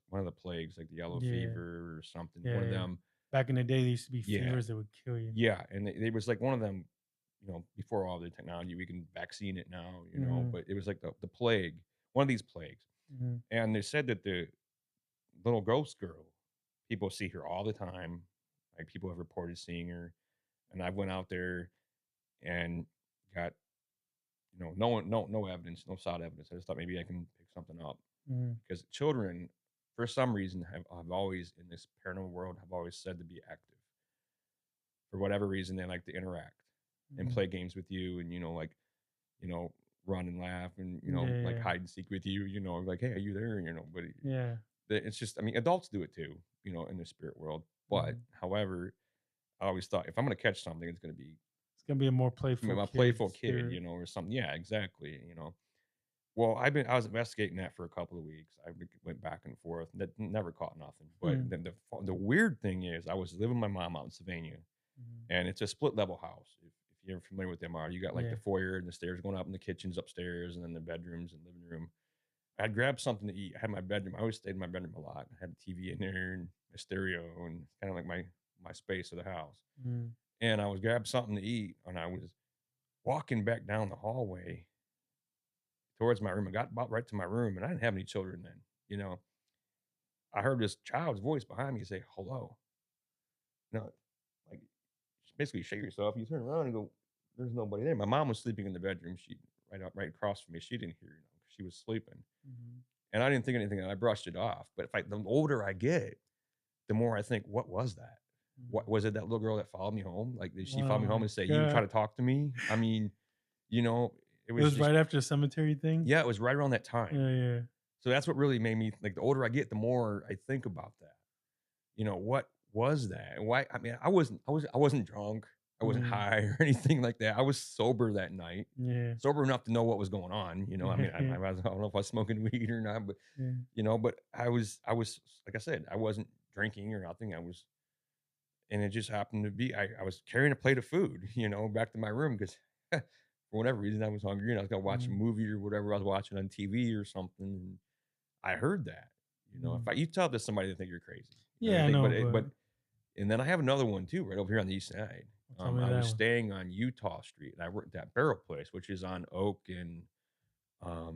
one of the plagues, like the yellow yeah, fever or something. yeah, One of yeah. them, Back in the day, there used to be yeah, fevers that would kill you. yeah, and it was like one of them. Before all the technology, we can vaccine it now. Mhm, But it was like the plague, one of these plagues, mhm, and they said that the little ghost girl, people see her all the time. Like people have reported seeing her, and I went out there and got no one, no evidence, no solid evidence. I just thought maybe I can pick something up mhm, because children, for some reason, have always in this paranormal world have always said to be active. For whatever reason, they like to interact and mhm. play games with you, and you know run and laugh, and Yeah, like yeah, hide and seek with you. Like, hey, are you there? But yeah. it's just, I mean, adults do it too. In the spirit world. But Mhm. however, I always thought if I'm going to catch something, it's going to be It's gonna be a more playful a kid playful kid, spirit. or something. Yeah, exactly. Well, I was investigating that for a couple of weeks. Went back and forth. That never caught nothing. But Mm, then the weird thing is, I was living with my mom out in Sylvania, mhm. and it's a split level house. If you're familiar with them, you got like Yeah. the foyer and the stairs going up, and the kitchen's upstairs, and then the bedrooms and living room. I'd grab something to eat. I had my bedroom. I always stayed in my bedroom a lot. I had a TV in there and a stereo, and kind of like my space of the house. Mm, And I was grabbing something to eat, and I was walking back down the hallway towards my room. I got about right to my room, and I didn't have any children then. You know, I heard this child's voice behind me say, "Hello." No, like, just basically shake yourself. You turn around and go, "There's nobody there." My mom was sleeping in the bedroom. She right across from me. She didn't hear, 'cause she was sleeping. mhm. and I didn't think anything, and I brushed it off. But if the older I get, the more I think, what was that? What Mhm. was it? That little girl that followed me home? Like, did she follow Oh me home my and say, "You try god. to talk to me"? I mean, you know, it It was was just, right after the cemetery thing? yeah, it was right around that time. Yeah, yeah. So that's what really made me, like, the older I get, the more I think about that. What was that? And why? I mean, I wasn't drunk. I wasn't Mhm. high or anything like that. I was sober that night. Yeah. Sober enough to know what was going on. I mean, Yeah. I don't know if I was smoking weed or not, but Yeah. but I was like I said, I wasn't drinking or nothing. And it just happened to be I was carrying a plate of food, back to my room because for whatever reason I was hungry and I was gonna watch a Mhm. movie or whatever I was watching on TV or something. And I heard that. If Mhm. you tell this to somebody, they think you're crazy. They Yeah, I think, know, but and then I have another one too, right over here on the east side. tell me I that was one. staying on Utah Street, and I worked at Barrel Place, which is on Oak and what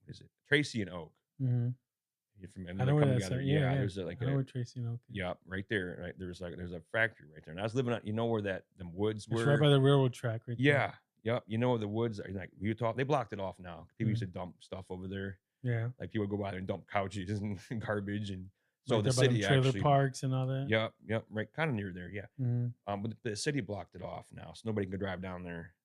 is it? Tracy and Oak. Mhm. You from and I then they know where come that's together. at. Yeah, Yeah, yeah. there's like I know a where Tracy and Oak is. yeah, right there. Right there's a factory right there, and I was living on where that them woods It's right were. by the railroad track right there. Yeah, yep. Where the woods are, like Utah. They blocked it off now. People used to Mhm. dump stuff over there. Yeah. Like people would go by there and dump couches and garbage, and so Right the there by them city trailer actually. parks and all that. Yep, yep, right, kinda near there, yeah. Mhm. But the city blocked it off now, so nobody can drive down there.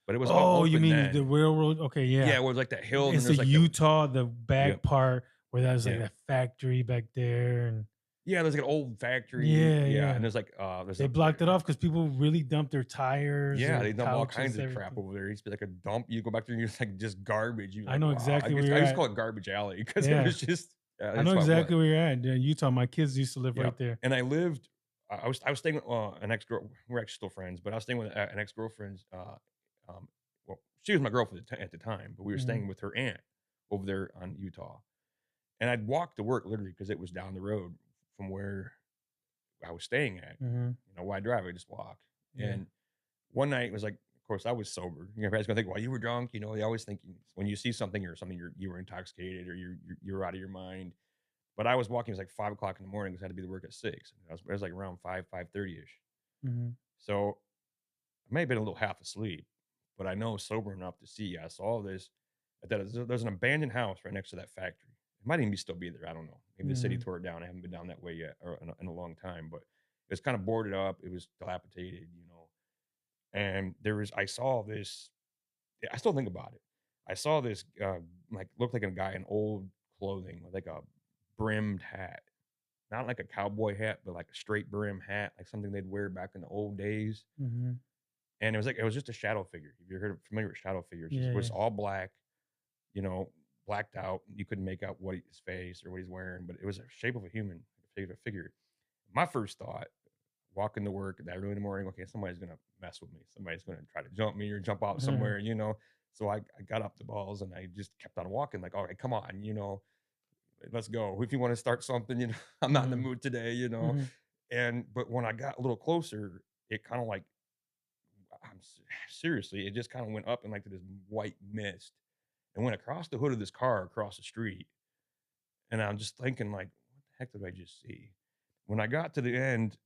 But it was all Oh, you open mean the then. railroad? Okay, Yeah, yeah. it was like that hill, and then It's the there's like the Utah, the yep, back part where there's like yeah. that factory back there, and Yeah, there's like an old factory, yeah, yeah, yeah. and there's They a blocked it off because people really dumped their tires, yeah, their they dump all kinds couches, of crap everything. over there. It used to be like a dump. You go back there and you're like just garbage. You're I like, know wow. exactly where you're I used to at. call it Garbage Alley because it Yeah, was just yeah, I know that's what it was. exactly where you're at. Yeah, Utah. My kids used to live Yep. right there. And I lived. I was staying with an ex girl. We're actually still friends, but I was staying with an ex girlfriend's. Well, she was my girlfriend at the time, but we were Mhm. staying with her aunt over there on Utah. And I'd walk to work literally because it was down the road from where I was staying at. Mhm. Why drive? I just walk. Yeah. And one night it was like, of course, I was sober. Everybody's gonna think, well, you were drunk. They always think when you see something or something, you were intoxicated or you're out of your mind. But I was walking. It was like 5 o'clock in the morning because I had to be to work at 6. It was like around 5:30 ish. Mhm. So I may have been a little half asleep, but I know sober enough to see. I saw this. There's an abandoned house right next to that factory. It might even still be there. I don't know. Maybe the city Mhm. tore it down. I haven't been down that way yet or in a long time, but it's kind of boarded up. It was dilapidated. And I saw this. Yeah, I still think about it. I saw this, like, looked like a guy in old clothing with like a brimmed hat, not like a cowboy hat, but like a straight brim hat, like something they'd wear back in the old days. Mhm. And it was just a shadow figure. If you're familiar with shadow figures, it Yeah, was yeah. all black, you know, blacked out. You couldn't make out what his face or what he's wearing, but it was a shape of a human, a figure. My first thought, walking to work that early in the morning, okay, somebody's gonna mess with me. Somebody's gonna try to jump me or jump out somewhere. So I got up the balls and I just kept on walking, like, all right, come on, let's go. If you want to start something, I'm not in the Mhm. mood today. Mhm. But when I got a little closer, it kind of like seriously, it just kind of went up and like to this white mist and went across the hood of this car across the street. And I'm just thinking, like, what the heck did I just see? When I got to the end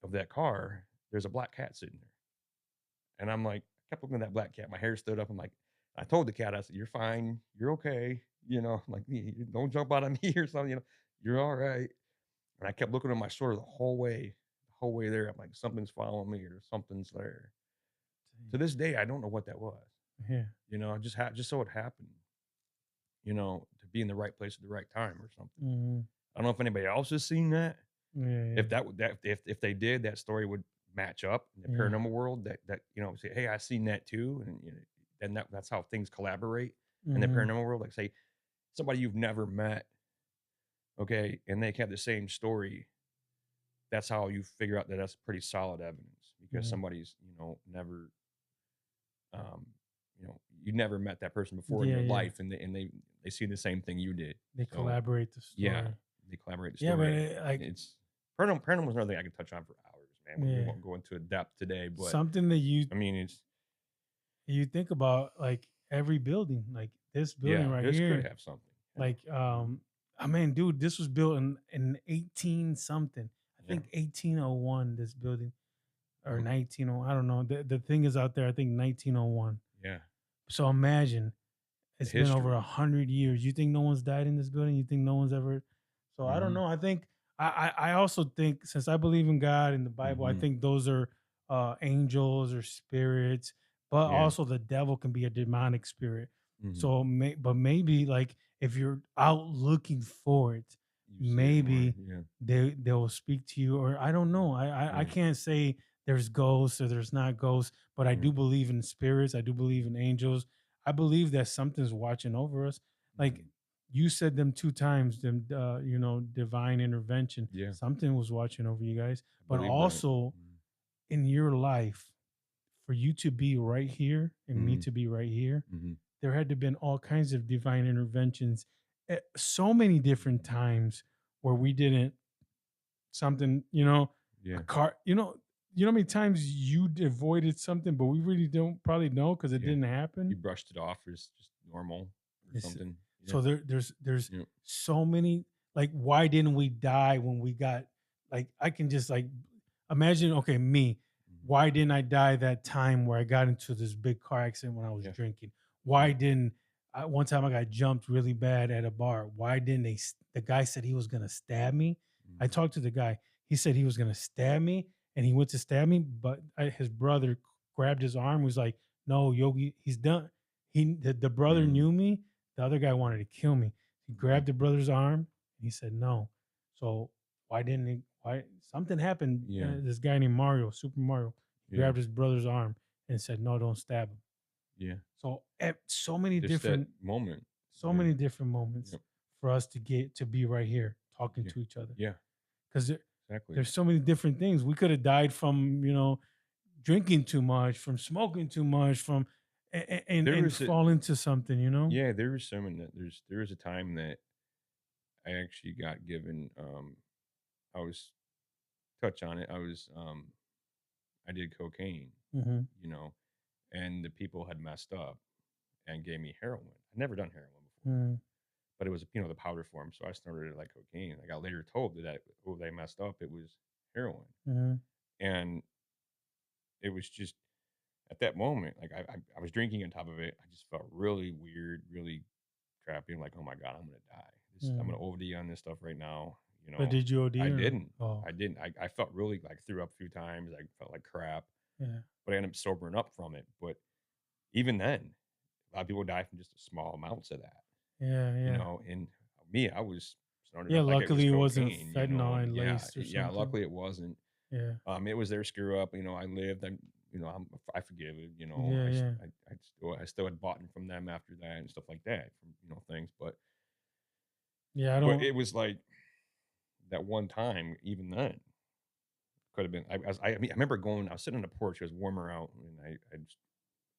of that car, there's a black cat sitting there. And I'm like, I kept looking at that black cat. My hair stood up. I'm like, I told the cat, I said, "You're fine. You're okay. Like, don't jump out at me or something. You're all right." And I kept looking at my shoulder the whole way there. I'm like, something's following me or something's there. To this day, I don't know what that was. Yeah. Just so it happened, to be in the right place at the right time or something. Mhm. I don't know if anybody else has seen that. Yeah, yeah. If that would that if they did, that story would match up in the Yeah. paranormal world. Say, hey, I seen that too, and and that's how things collaborate in the Mhm. paranormal world. Like, say somebody you've never met, okay, and they have the same story. That's how you figure out that that's pretty solid evidence because Mhm. somebody's never um you never met that person before in Yeah, your yeah. life, and they see the same thing you did. They So collaborate the yeah, story. they collaborate the Yeah, but story. like It's paranormal is another thing I could touch on for hours, man. We yeah, won't go into a depth today, but something that I mean, it's you think about like every building, like this building yeah, right this could here, have something. Yeah, like I mean, dude, this was built in 18 something. I yeah, think 1801. This building or mhm, 1901. I don't know. The thing is out there. I think 1901. yeah, So imagine. the It's been over history. 100 years. You think no one's died in this building? You think no one's ever? So I don't Mhm, know. I think I also think, since I believe in God and the Bible, I mhm, think those are angels or spirits, but yeah, also the devil can be a demonic spirit. mhm. So but maybe, like, if you're out looking for it, You see it more, maybe yeah, they will speak to you, or I don't know. I yeah, can't say there's ghosts or there's not ghosts, but I yeah, do believe in spirits. I do believe in angels. I believe that something's watching over us. Like, mhm, you said them two times, them divine intervention. yeah, Something was watching over you guys, I but believe that. also Mhm, in your life, for you to be right here and me mhm, to be right here, mhm, there had to been all kinds of divine interventions at so many different mhm, times where we didn't something, a yeah, car, how many times you avoided something, but we really don't probably know because it yeah. didn't You happen. brushed it off as just normal or It's, something, yeah, so there's yeah, so many, like, why didn't we die when we got, like, I can just, like, imagine, okay, me, mhm, why didn't I die that time where I got into this big car accident when I was yeah, drinking? yeah, Why didn't one time I got jumped really bad at a bar? Why didn't the guy said he was gonna stab me? I mhm, talked to the guy. He said he was gonna stab me, and he went to stab me, but his brother grabbed his arm. Was like, "No, Yogi, he's done." The brother mm, knew me. The other guy wanted to kill me. He mhm, grabbed the brother's arm and he said no. So why something happened? yeah, This guy named Mario, Super Mario, he yeah, grabbed his brother's arm and said, "No, don't stab him." yeah. So Just that moment, so yeah, many different moments yep, for us to get to be right here talking yeah, to each other, yeah, because exactly. there's so many different things. We could have died from, drinking too much, from smoking too much, from There and was a fall into something. Yeah, there was some in that there was a time that I actually got given, I was touch on it, I did cocaine, Hmm. you know, and the people had messed up and gave me heroin. I'd never done heroin before, Hmm. but it was, the powder form, so I started it like cocaine. I got later told that, oh, they messed up, it was heroin. Hmm. And it was just at that moment, like I was drinking on top of it. I just felt really weird, really crappy. I'm like, oh my god, I'm gonna die. I'm gonna Hmm. OD on this stuff right now. But did you OD I or no? didn't. Oh, I didn't. I felt really like threw up a few times. I felt like crap, yeah, but I ended up sobering up from it. But even then, a lot of people die from just small amounts of that, yeah, yeah, And me, I was snorting yeah. up like it was Luckily, it wasn't cocaine, fentanyl and and laced or yeah. something. Luckily, it wasn't. Yeah, It was their screw up. I lived. I forgive it. yeah, yeah, I still had bought from them after that and stuff like that from things. yeah. I But don't. it was like that one time. Even then, could have been. I mean, I remember going. I was sitting on the porch. It was warmer out, and I just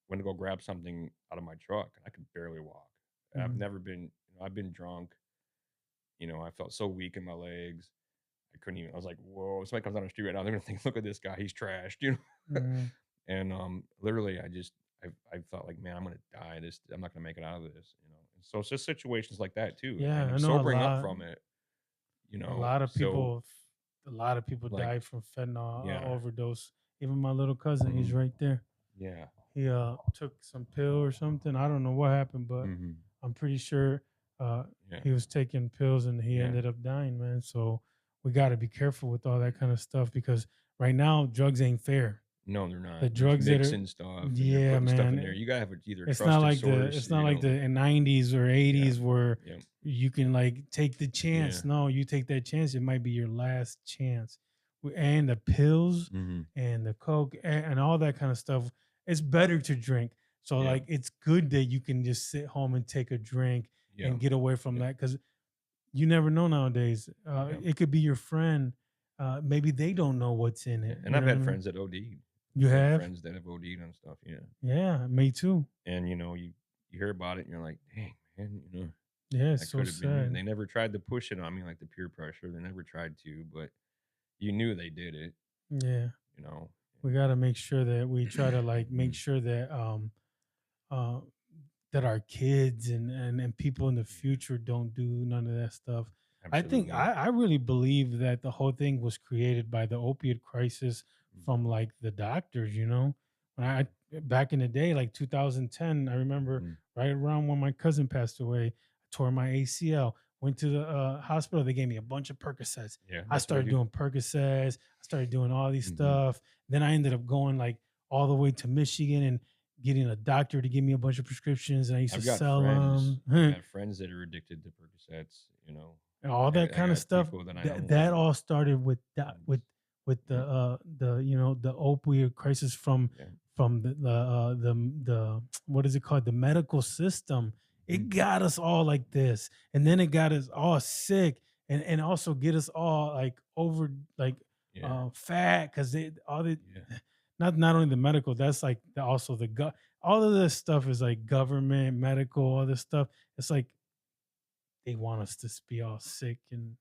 went to go grab something out of my truck, and I could barely walk. I've Mhm, never been. I've been drunk. I felt so weak in my legs. I couldn't even. I was like, "Whoa!" If somebody comes down the street right now, they're gonna think, "Look at this guy. He's trashed," mhm. And literally, I felt like, man, I'm gonna die. I'm not gonna make it out of this. And so it's just situations like that too. And Yeah, I'm I know sobering up from it. a lot of So people, a lot of people like, died from fentanyl yeah, overdose. Even my little cousin, he's hmm, right there. yeah, He took some pill or something. I don't know what happened, but hmm, I'm pretty sure yeah, he was taking pills and he yeah. ended up dying, man. So we got to be careful with all that kind of stuff, because right now drugs ain't fair. No, they're The not. There's drugs that are, mixing stuff, and they're yeah, putting stuff in there. man. You gotta have either a It's not trusted like source. it's not like the 90s or Yeah, 80s where yeah, you can, like, take the yeah, chance. No, you take that chance, it might be your last chance. And the pills hmm, and the coke and all that kind of stuff, it's better to drink. So, yeah, like, it's good that you can just sit home and take a drink yeah, and get away from yeah, that, because you never know nowadays. yeah. It could be your friend. Maybe they don't know what's in Yeah, it. and You I've know what I had mean? friends that OD'd. You I've had have? friends that have OD'd on stuff, yeah. Yeah, me too. And, you hear about it and you're like, "Dang, man," Yeah, it's that so could have been you. And sad. they never tried to push it on me like the peer pressure. They never tried to, but you knew they did it, Yeah. you know? We got to make sure that we try to, like, make Mhm. sure that uh that our kids and people in the Yeah, future don't do none of that stuff. I think absolutely. I really believe that the whole thing was created by the opiate crisis Mhm. from, like, the doctors. When back in the day, like 2010, I remember Mhm. right around when my cousin passed away, I tore my ACL, went to the hospital. They gave me a bunch of Percocets. Yeah, I that's what I started do. doing Percocets. I started doing all these Mhm. stuff. Then I ended up going like all the way to Michigan and getting a doctor to give me a bunch of prescriptions. And I used to sell I them. got friends that are addicted to Percocets, you know. And all that I kind of got stuff. people that I That know that that are all started with that friends. with Yep. the the opioid crisis Yeah. from the what is it called, the medical system. Mhm. It got us all like this, and Yeah. then it got us all sick, and also get us all like over like Yeah. fat because they all the Yeah. not only the medical, that's like also all of this stuff is like government medical, all this stuff. It's like they want us to be all sick and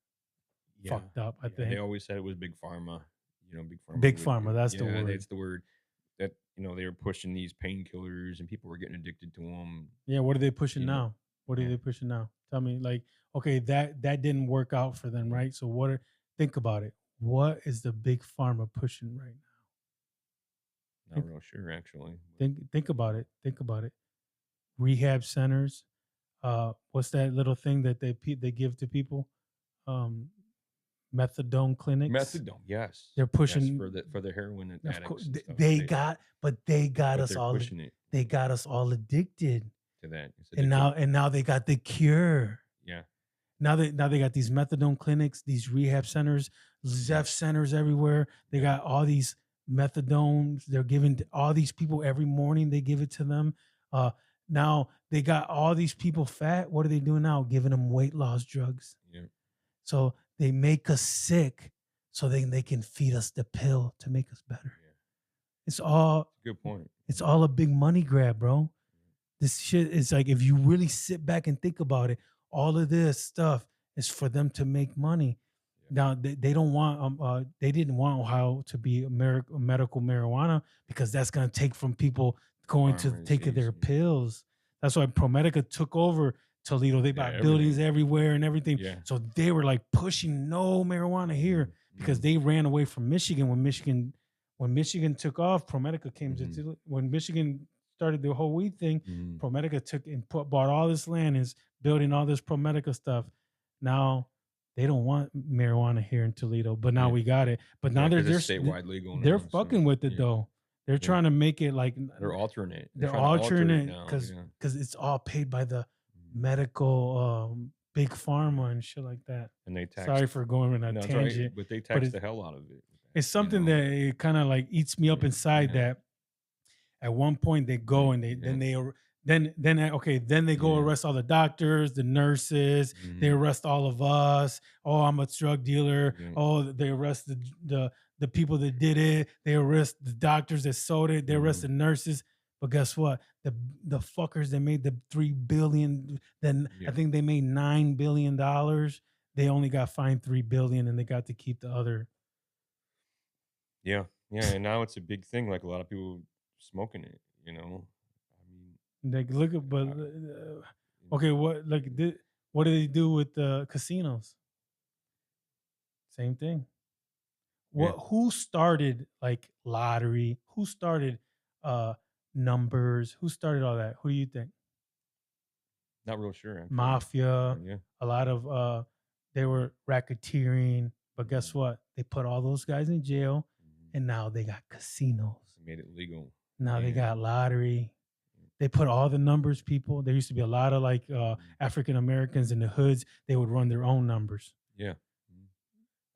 Yeah. fucked up, I Yeah. They think. always said it was big pharma. You know, big pharma Big would pharma, that's the yeah, word. that's the word that, they were pushing these painkillers and people were getting addicted to them. Yeah, what are they pushing You know. now? What are Yeah. they pushing now? Tell me, like, okay, that didn't work out for them, Mhm. right? So think about it. What is the big pharma pushing right now? Not Think real sure actually. But, think you about know. it. Think about it. Rehab centers. What's that little thing that they give to people? Um, methadone clinics. Methadone, yes. They're Yes, pushing. for the heroin Of course, addicts and stuff. they got, but they got But us they're all. pushing it, They got us all addicted, to that. It's and addictive. now they got the cure. Yeah. Now they got these methadone clinics, these rehab centers, Mhm. Zeph centers everywhere. They Yeah. got all these methadones. They're giving to all these people every morning. They give it to them. Uh, Now they got all these people fat. What are they doing now? Giving them weight loss drugs. Yeah. So they make us sick, so they can feed us the pill to make us better. Yeah. It's all It's a good point. it's all a big money grab, bro. This shit is like, if you really sit back and think about it, all of this stuff is for them to make money. Yeah. Now they don't want they didn't want Ohio to be medical marijuana because that's gonna take from people going to take Pharmacies. their pills. That's why ProMedica took over Toledo. They Yeah, bought buildings everything. everywhere and everything. Yeah. So they were like pushing no marijuana here Mhm. because Mhm. they ran away from Michigan when Michigan took off. ProMedica came Mhm. to when Michigan started the whole weed thing. Mhm. ProMedica took and bought all this land and is building all this ProMedica stuff. Now they don't want marijuana here in Toledo, but now Yeah. we got it. But now Yeah, because it's statewide legal they're now, fucking so with it yeah. though. They're Yeah. trying to make it like They're altering it. They're they're trying to alter it alternate now, because yeah. it's all paid by the Mhm. medical big Yeah. pharma and shit like that. And they tax Sorry for going on a no, it's right, tangent, but they but tax the hell out of it with that, it's something that it kind of like eats me up Yeah. inside Yeah. that at one point they go and Yeah. then they go Yeah. arrest all the doctors, the nurses. They Mhm. arrest all of us. Oh, I'm a drug dealer. Yeah. Oh, they arrest the people that did it. They arrest the doctors that sold it. They arrest Mhm. the nurses. But guess what? The fuckers that made the 3 billion, then I Yeah. think they made $9 billion. They only got fined 3 billion, and they got to keep the other. Yeah. Yeah, and now it's a big thing, like, a lot of people smoking it, you know? I mean, Like, look at, but I you okay, know, what do they do with the casinos? Same thing. yeah, Who started like lottery? Who started uh numbers? Who started all that? Who do you think? not real sure, actually. Mafia, Yeah. a lot of they were racketeering, but guess Mhm. what? They put all those guys in jail, Mhm. and now they got casinos. They made it legal. Now they Yeah. got lottery. They put all the numbers people. There used to be a lot of like Mhm. African Americans in the hoods. They would run their own numbers. Yeah. Mhm.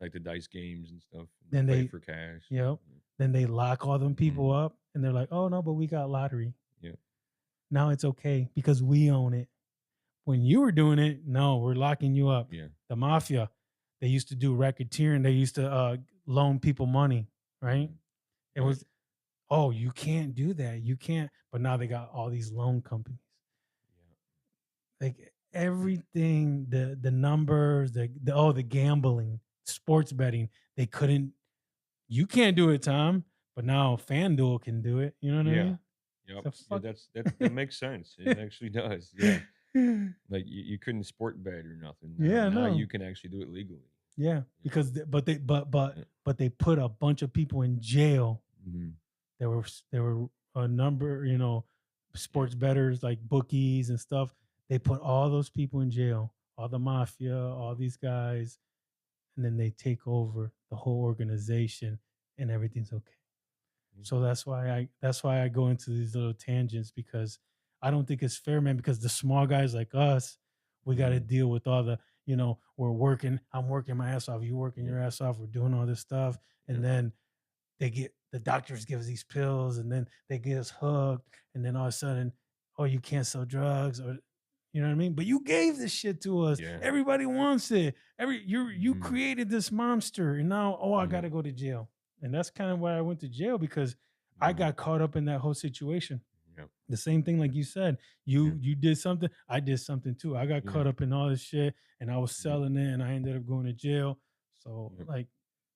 Like the dice games and stuff, and Then play they, for cash. you know, then they lock all them people Mhm. up, and they're like, "Oh no, but we got lottery. Yeah. Now it's okay because we own it." When you were doing it, no, we're locking you up. Yeah. The mafia, they used to do racketeering. They used to loan people money, right? Mhm. It Right. was, oh, you can't do that. You can't. But now they got all these loan companies. Yeah. Like everything, the numbers, the gambling, sports betting, they couldn't. You can't do it, Tom. But now FanDuel can do it. You know what I Yeah. mean? Yep. So Yeah, fuck. that makes sense. It actually does. Yeah. Like you couldn't sport bet or nothing. Yeah, Now no. you can actually do it legally. Yeah, You know. because but they Yeah. but they put a bunch of people in jail. Mhm. They were a number, Yeah. sports bettors like bookies and stuff. They put all those people in jail, all the mafia, all these guys, and then they take over the whole organization, and everything's okay. Yeah. So that's why I go into these little tangents, because I don't think it's fair, man. Because the small guys like us, we got to Mhm. deal with all the, we're working. I'm working my ass off. You working Yeah. your ass off. We're doing all this stuff, Yeah. and then the doctors give us these pills, and then they get us hooked, and then all of a sudden, oh, you can't sell drugs, or you know what I mean? But you gave this shit to us. Yeah. Everybody wants it. You Mhm. created this monster, and now, oh, I Yeah. gotta go to jail. And that's kind of why I went to jail, because I Mhm. got caught up in that whole situation. Yeah. The same thing, like you said, Yeah. you did something, I did something too. I got Yeah. caught up in all this shit, and I was Yeah. selling it, and I ended up going to jail. So Yeah. like,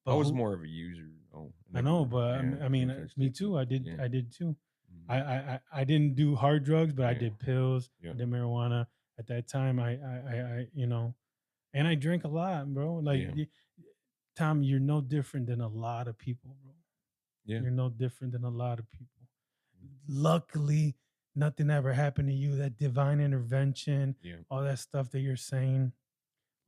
I but was who more of a user, though. I I never know, really, but yeah, I mean, didn't try to me stick with too. it. I did. Yeah. I did too. Mhm. I didn't do hard drugs, but I Yeah. did pills. Yeah. I did marijuana. At that time, and I drink a lot, bro. Like, Yeah. Tom, you're no different than a lot of people, bro. Yeah. You're no different than a lot of people. Luckily, nothing ever happened to you. That divine intervention, Yeah. all that stuff that you're saying.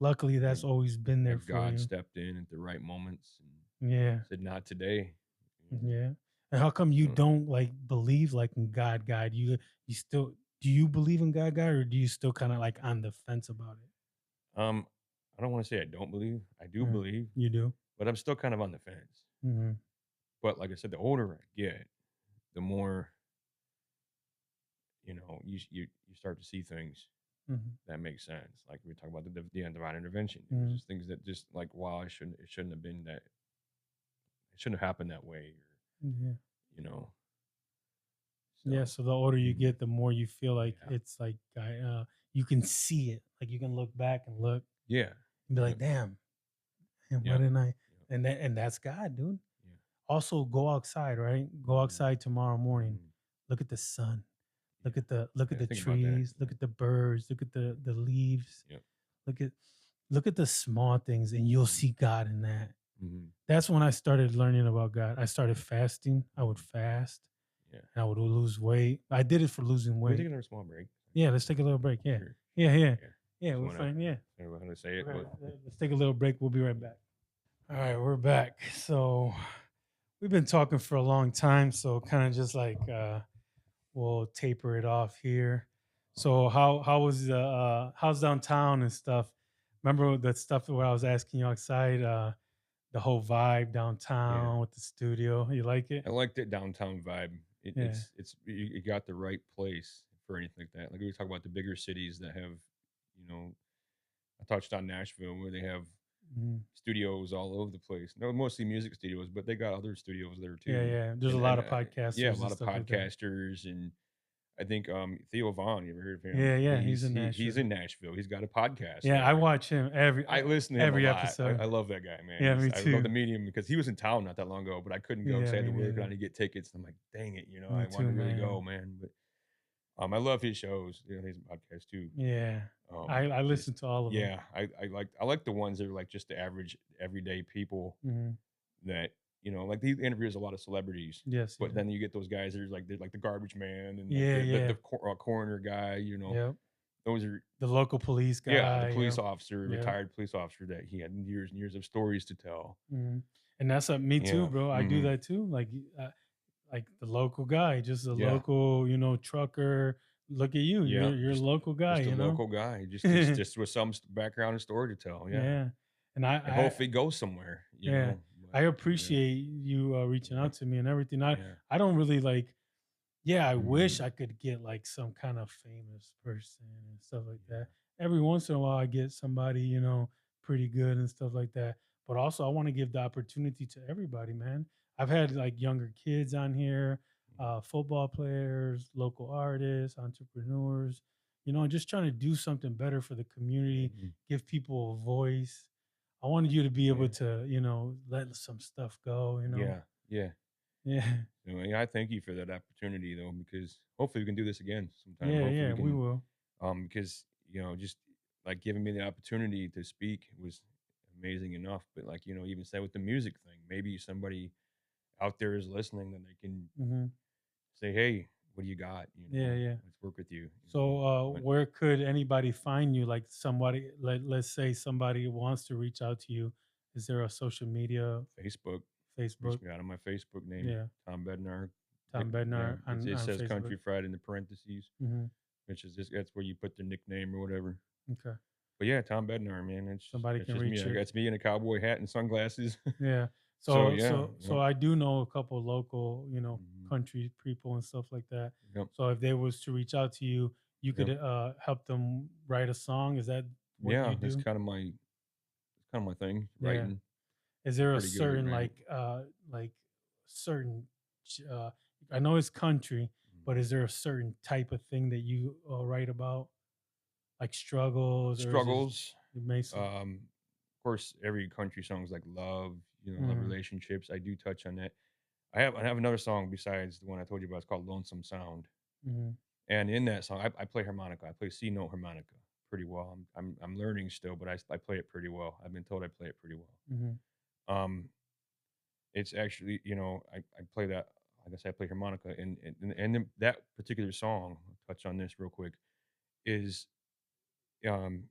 Luckily, Yeah. that's always been there That for God you. stepped in at the right moments and Yeah. said, "Not today." You know? Yeah. And how come you So, don't like believe like in God, God? You still do you believe in God, God, or do you still kind of like on the fence about it? um, I don't want to say I don't believe. I do Mm, believe, you do. but I'm still kind of on the fence. Mm-hmm. But like I said, the older I get, the more you start to see things Mm-hmm. that make sense. Like we talk about the divine intervention. It was Mm-hmm. just things that just like, wow, it shouldn't have been that. It shouldn't have happened that way, or Yeah. you know. Yeah. So So the older you mhm, get, the more you feel like yeah, it's like you can see it. Like you can look back and look yeah, and be yeah, like, damn, man, why yeah, didn't I? yeah, And that's God, dude. yeah. Also, go outside, right? Go Mhm, outside tomorrow morning. mhm, Look at the sun. Look yeah. at the I think about that. trees. Look at the birds. Look at the leaves. Yeah, Look at look at the small things, and you'll mhm, see God in that. mhm, That's when I started learning about God. I started fasting. I would mhm, fast, yeah. and I would lose weight. I did it for losing Can we take weight. another small break? Yeah, let's take a little break. Yeah. Sure. Yeah, yeah. Yeah. Yeah, Just we're wanna fine. Yeah. I don't know how to say it, Okay. but Let's take a little break. We'll be right back. All right, we're back. So we've been talking for a long time, so kind of just like we'll taper it off here. So how was how's downtown and stuff? Remember that stuff where I was asking you outside, the whole vibe yeah. downtown with the studio. You like it? I like that downtown vibe. Yeah. It's you got the right place for anything like that. Like we talk about the bigger cities that have, you know, I touched on Nashville where they have Mhm. studios all over the place. No, mostly music studios, but they got other studios there Yeah, too. yeah. There's a lot And of yeah, a podcasters and lot of stuff like that. podcasters, and I think Theo Vaughn. You ever heard of him? Yeah, yeah. He's in He's Nashville. in Nashville. He's got a podcast Yeah, I there. watch him I listen to him a every lot. episode. I love that guy, man. Yeah, me I love too. the medium because he was in town not that long ago, but I couldn't go because Yeah, I had me to work and I neither. had to get tickets. I'm like, dang it, Me I wanted too, to really man. go, man. But I love his shows. His podcast too. Yeah. I Just listen to all of them. yeah, I like the ones that are like just the average everyday people Mhm. that like he interviews a lot of celebrities, Yes, but yeah. then you get those guys that are like the garbage man and like Yeah, the yeah. coroner guy. Yep. Those are The local police yeah, the guy. police Yep. officer, Yep. retired police officer that he had years and years of stories to tell. Mhm. And that's me too, Yeah. bro. I do Hmm. that too. Like the local guy, just a Yeah. local, trucker. Look at you. Yeah. You're a local guy, Just a local guy, Yeah. just with some background and story to tell. Yeah. And And hopefully go somewhere. yeah, But, I yeah. appreciate you reaching Yeah. out to me and everything. I Yeah. I don't really like. Yeah, I wish Hmm. I could get like some kind of famous person and stuff like Yeah. that. Every once in a while, I get somebody, pretty good and stuff like that. But also, I want to give the opportunity to everybody, man. I've had like younger kids on here, football players, local artists, entrepreneurs, just trying to do something better for the community, Mhm. give people a voice. I wanted you to be able Yeah. to, let some stuff go. Yeah. Yeah. Yeah. Yeah, I thank you for that opportunity though, because hopefully we can do this again sometime. Yeah, Hopefully yeah, we we can, will. because just like giving me the opportunity to speak was amazing enough. But like even say with the music thing, maybe somebody out there is listening, that they can Hmm. say, "Hey, what do you got? Yeah, yeah. Let's work with you." So, But where could anybody find you? Like somebody, let's say somebody wants to reach out to you. Is there a social media, Facebook, reach Facebook? me out on my Facebook name, Yeah, Tom Bednar. Tom Yeah, Bednar it on says Facebook. Country Fried in the parentheses, Hmm. which is just that's where you put the nickname or whatever. Okay, But yeah, Tom Bednar, man, somebody it's can just me. reach I you. got me in a cowboy hat and sunglasses. Yeah. So So yeah, so yep, so I do know a couple local, mhm, country people and stuff like that. yep, So if they was to reach out to you, you could yep. help them write a song. Is that what Yeah, you do? that's kind of my thing, Yeah. writing. Is I'm there a pretty good at certain writing. like certain uh I know it's country, but Mhm. is there a certain type of thing that you write about? Like struggles or is Struggles, it makes of course, every country song is like love, love mm, relationships. I do touch on that. I have another song besides the one I told you about. It's called "Lonesome Sound," mm, and in that song, I play harmonica. I play C note harmonica pretty well. I'm learning still, but I play it pretty well. I've been told I play it pretty well. mm, Um, it's actually, I play that. Like I said, I play harmonica, and that particular song. I'll touch on this real quick. Is um,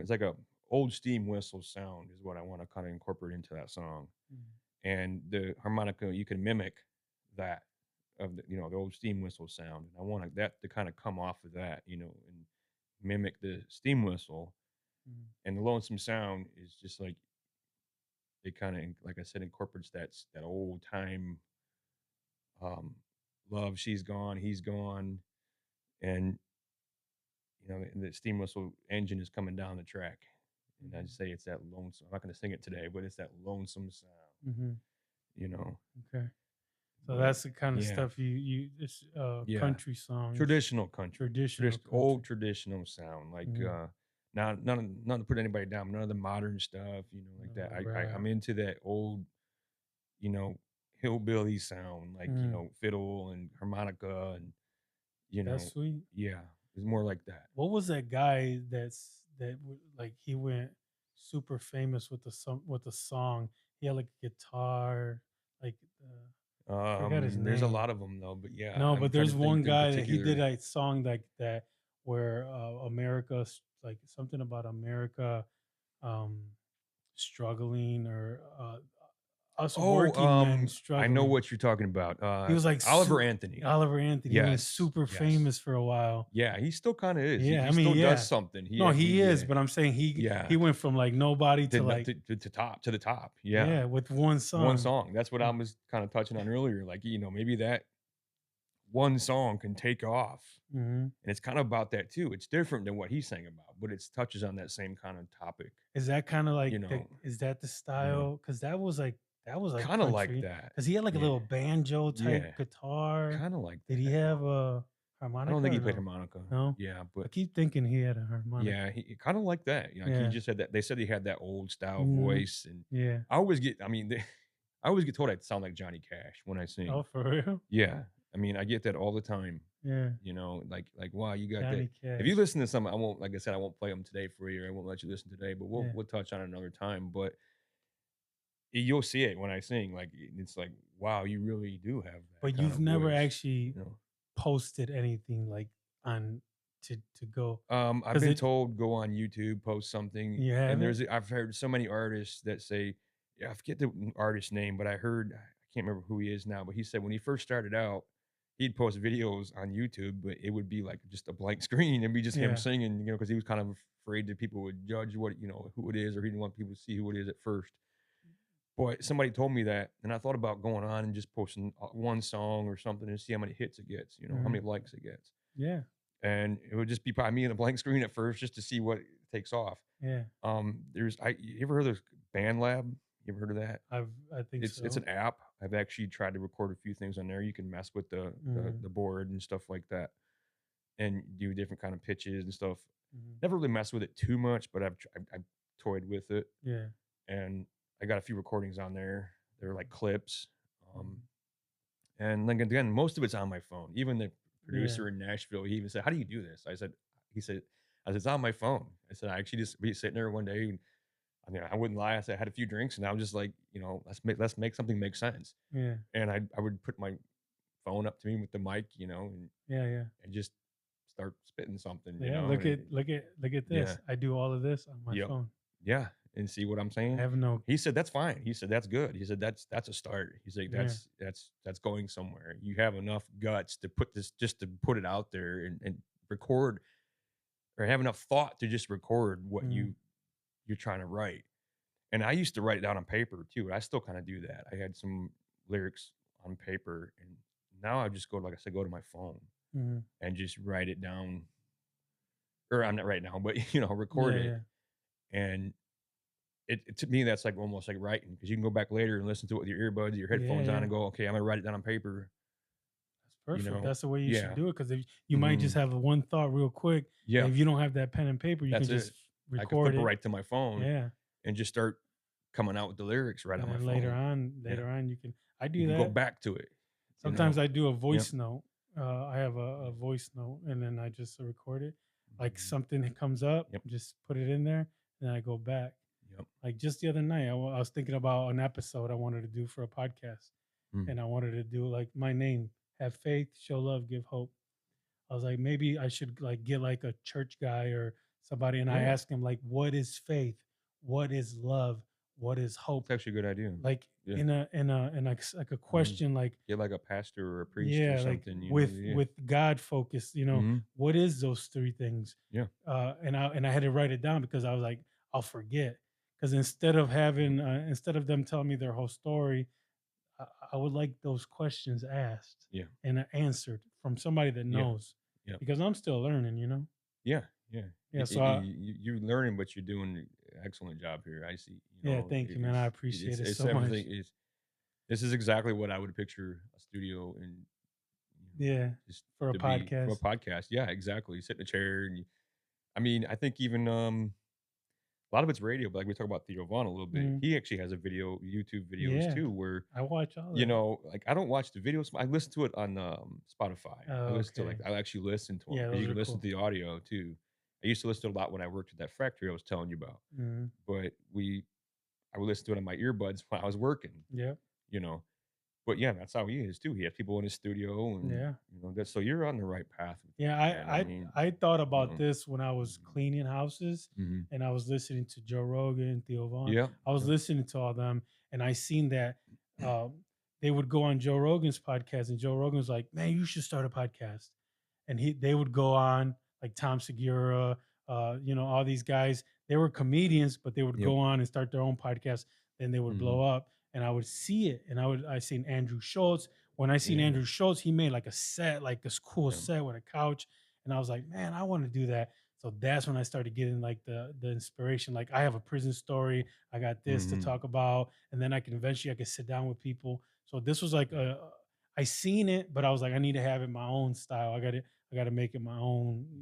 it's like a old steam whistle sound is what I want to kind of incorporate into that song. mm, And the harmonica, you can mimic that of the old steam whistle sound. And I want that to kind of come off of that, and mimic the steam whistle. mm. And the lonesome sound is just like it kind of, like I said, incorporates that old time um, love. She's gone, he's gone, and and the steam whistle engine is coming down the track. And I Mhm, say it's that lonesome. I'm not going to sing it today, but it's that lonesome sound, mhm. you know. Okay. So But that's the kind of yeah, stuff you it's yeah, country songs, traditional country, traditional old country. traditional sound, like Mhm. not to put anybody down, none of the modern stuff, like No that. rap. I'm into that old, you know, hillbilly sound, like Mm, fiddle and harmonica, and that's sweet. yeah, it's more like that. What was that guy like he went super famous with the song. He had like a guitar, like forgot his There's a name. lot of them though, but yeah, No, I'm but trying there's to one think in guy that he did particular. a song like that where America like something about America um struggling or us Oh, working men I know struggling. what you're talking about. He was like Oliver Anthony. Oliver Anthony. He went Yes, super yes. famous for a while. Yeah, he still kinda is. Yeah, He I mean, still does yeah. something. No, He he is, yeah. but I'm saying he Yeah. went from like nobody To to like to the top. Yeah. yeah with one One song. song. That's what I Mm, was kinda touching on earlier. Like, maybe that one song can take off. mhm. And it's kind of about that too. It's different than what he's saying about, but it touches on that same kind of topic, Is that kind of like you the know. is that the Yeah. style? Because that was like Kinda like country. that. Because he had like a Yeah. little banjo type Yeah. guitar. Kinda like Did he that. have a I don't harmonica think he or played no? harmonica. No, Yeah, I but keep thinking he had a harmonica. yeah, he kinda like that. Like he Yeah. just had that they said he had that old style Hmm. voice, and Yeah. I mean, I always get told I sound like Johnny Cash when I Oh, sing. for real? Yeah. I mean, I get that all the time, Yeah. like, "Wow, you got that." Johnny If you Cash. listen to some, I won't like I said, I won't play them today for you, I won't let you listen today, but Yeah. we'll touch on it another time, but you'll see it when I sing, like, it's like, "Wow, you really do have that But kind you've of never voice," actually you know? posted anything like on to go I've because been it told go on YouTube, post something, you and haven't. I've heard so many artists that say, yeah, I forget the artist name, but I can't remember who he is now, but he said when he first started out, he'd post videos on YouTube, but it would be like just a blank screen and be just him Yeah. singing, because he was kind of afraid that people would judge who it is, or he didn't want people to see who it is at first. Boy, somebody told me that, and I thought about going on and just posting one song or something and see how many hits it gets, how Mhm. many likes it gets. Yeah. And it would just be probably me in a blank screen at first just to see what takes off. Yeah. You ever heard of Band Lab? You ever heard of that? I think It's so. an app. I've actually tried to record a few things on there. You can mess with Mhm. the board and stuff like that, and do different kind of pitches and stuff. Mhm. Never really messed with it too much, but I've toyed with it, Yeah. and I got a few recordings on there. They're like clips, um, Mhm. and like again, most of it's on my phone. Even the Yeah. producer in Nashville, he even said, "How do you do this?" He said, I said, "It's on my phone." I said, "I actually just be sitting there one day, and I mean, I wouldn't lie. I said I had a few drinks, and I was just like, let's make something make sense." Yeah. And I would put my phone up to me with the mic, Yeah, yeah. and just start spitting something, Yeah, and look at yeah, this. I do all of this on my yep, phone. yeah, and see what I'm I saying? have no He said, "That's fine." He said, "That's good." He said, "That's a start." He's like, yeah. That's going somewhere. You have enough guts to put this just to put it out there and record, or have enough thought to just record what Mm, you're trying to write." And I used to write it down on paper too, and I still kinda do that. I had some lyrics on paper, and now I just go, like I said, go to my phone mhm. and just write it down, or I'm not right now, but, record Yeah, it. yeah. And to me, that's like almost like writing, because you can go back later and listen to it with your earbuds, your Yeah, headphones on, yeah. and go, "Okay, I'm gonna write it down on paper," That's perfect. That's the way you should Yeah. do it because if you might just Mhm. have one thought real quick, and Yeah, if you don't have that pen and paper, you can that's just it. I could record flip it it. right to my phone Yeah, and just start coming out with the lyrics right and on my then phone. Yeah. later on, you can. I You do can go that. back to it, you Sometimes know? I do a Yep. voice note. I have a Yep. voice note, and then I just record it. Like Mhm. something that comes up, Yep. just put it in there, and I go back. Yep. Like just the other night, I was thinking about an episode I wanted to do for a podcast, Mm. and I wanted to do like my name: have faith, show love, give hope. I was like, maybe I should like get like a church guy or somebody, and I Yeah. ask him like, what is faith? What is love? What is That's hope? actually a good idea. Like Yeah. in like a Mhm. question like Get like a pastor or a priest or yeah, like something, yeah. with God focus, Mhm. what is those three things? Yeah. And I had to write it down because I was like, I'll forget. Because instead of Yep. having instead of them telling me their whole story, I, I would like those questions asked Yeah. and answered from somebody that Yeah. knows, Yep. because I'm still learning. Yeah. Yeah. Yeah, so I, You're learning, but you're doing an excellent job here. I see, yeah, thank you, man. I appreciate it it's so everything much. is this is exactly what I would picture a studio and, Yeah, just for a to be for a podcast. podcast. Yeah, exactly. You sit in a chair and I mean, I think even, a lot of it's radio, but like we talk about Theo Vaughn a little bit. Mm, He actually has YouTube videos yeah, too, where, I watch all that. like I don't watch the videos. I listen to it on Spotify. I Oh, listen to okay. I actually listen to them Yeah, because you those can are listen to cool. the audio too. I used to listen to it a lot when I worked at that factory I was telling you about, Mm, but I would listen to it on my earbuds when I was working, yep. you know. But yeah, that's how he is too. He has people in his studio, and Yeah. that's so you're on the right path with Yeah, that, man. I mean, I thought you about know, this when I was mhm, cleaning houses mhm. and I was listening to Joe Rogan, Theo Vaughn. Yeah, I was yeah. listening to all them and I seen that um, they would go on Joe Rogan's podcast and Joe Rogan was like, "Man, you should start a podcast." And they would go on like Tom Segura, all these guys. They were comedians, but they would Yep. go on and start their own podcast. Then they would blow Mhm. up, and I would see it. And I seen Andrew Schultz. When I seen Yeah. Andrew Schultz, he made like a set, like this cool Yeah. set with a couch, and I was like, man, I want to do that. So that's when I started getting like the inspiration. Like I have a prison story, I got this to Mhm. talk about, and then I could sit down with people. So this was like I seen it, but I was like, I need to have it my own style. I got to make it Yeah.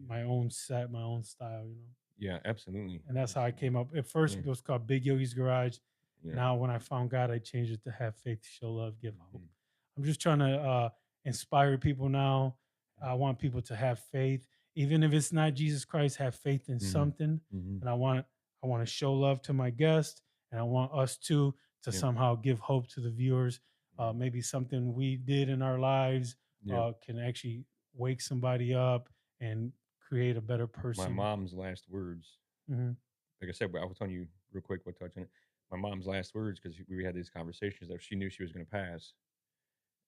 my own set, my own style. Yeah, absolutely. And that's how I Absolutely. came up. At first, Yeah. it was called Big Yogi's Garage. Yeah. Now, when I found God, I changed it to Have Faith, Show Love, Give Hope. Mhm. I'm just trying to inspire people now. Yeah. I want people to have faith, even if it's not Jesus Christ. Have faith in Mhm. something, Mhm. and I want to show love to my guest, and I want us to Yep. somehow give hope to the viewers. Yeah. Maybe something we did in our lives Yep. can actually wake somebody up and create a better My person. mom's last words, Mhm. like I said, I was telling you real quick, what touch on it. My mom's last words, because we had these conversations that she knew she was going to pass.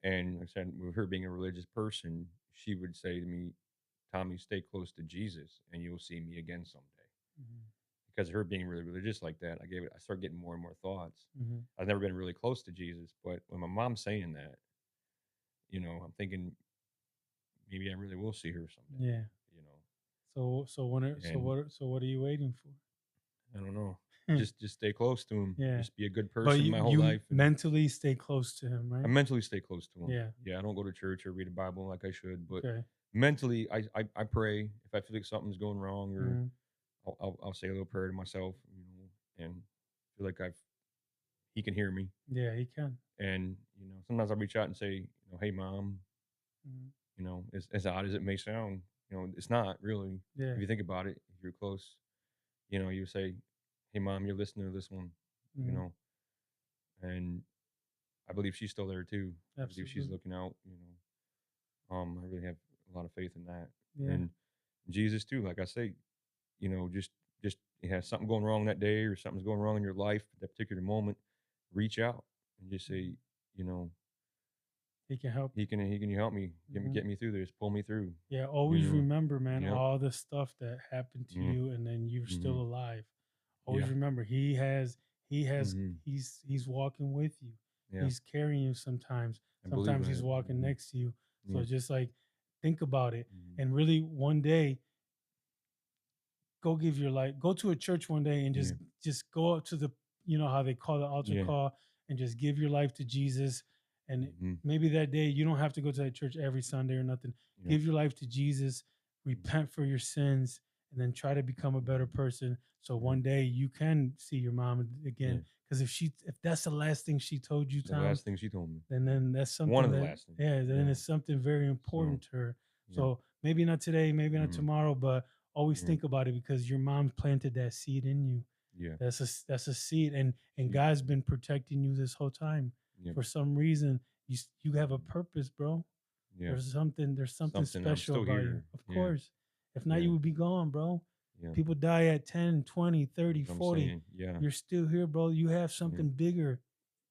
And like I said, with her being a religious person, she would say to me, "Tommy, stay close to Jesus and you'll see me again someday." Mhm. Because of her being really religious like that, I started getting more and more thoughts. Mhm. I've never been really close to Jesus, but when my mom's saying that, I'm thinking maybe I really will see her someday, Yeah. you know. And So what are you waiting for? I don't know. Just stay close to him. Yeah. Just be a good But person my whole you life, and mentally stay close to him, I right? mentally stay close to him. Yeah. Yeah, I don't go to church or read a Bible like I should, but Okay. mentally, I pray if I feel like something's going wrong, or Mhm. I'll say a little prayer to myself, and feel like he can hear me. Yeah, he can. And sometimes I'll reach out and say, "Hey, mom," Mhm. as odd as it may sound, it's not really. Yeah. If you think about it, if you're close, you say, "Hey, mom, you're listening to this one," you Mhm. know, and I believe she's still there too. I believe she's Absolutely. looking out, I really have a lot of faith in that, Yeah. and Jesus too. Like I say, just you have something going wrong that day, or something's going wrong in your life at that particular moment. Reach out and just say, Mhm. you know, He can help. he can help me, Mhm. get me through this, pull me through. Yeah, You always know, remember, man, yeah, all the stuff that happened to yeah, you and then you're mm-hmm, still alive. Always yeah, remember he has mm-hmm, he's walking with you. yeah. He's carrying you sometimes. I believe Sometimes he's that. walking Mm-hmm, next to you. So yeah, just like think about it mm-hmm, and really one day go give your life go to a church one day and yeah, just go up to the how they call the altar yeah, call and just give your life to Jesus and mm-hmm, maybe that day you don't have to go to that church every Sunday or nothing. yeah, Give your life to Jesus, mm-hmm, repent for your sins, and then try to become a better person so yeah, one day you can see your mom yeah. again, because if that's the last thing she told you, It's the Tom, last thing she told me. Yeah, then that's one something of the that, last things. yeah, then Yeah. it's something very So important to her. yeah, So maybe not today, maybe not mm-hmm, tomorrow, but always yeah, think about it because your mom planted that seed in you. yeah. That's a seed, and She, God's been protecting you this whole time. yep, For some reason, you have a purpose, bro. yeah. There's something Something. I'm special still about you. here. Of Yeah, course. If not, yeah, you would be gone, bro. yeah. People die at 10, 20, That's 30, what I'm 40. saying. Yeah, You're still here, bro. You have yeah, something bigger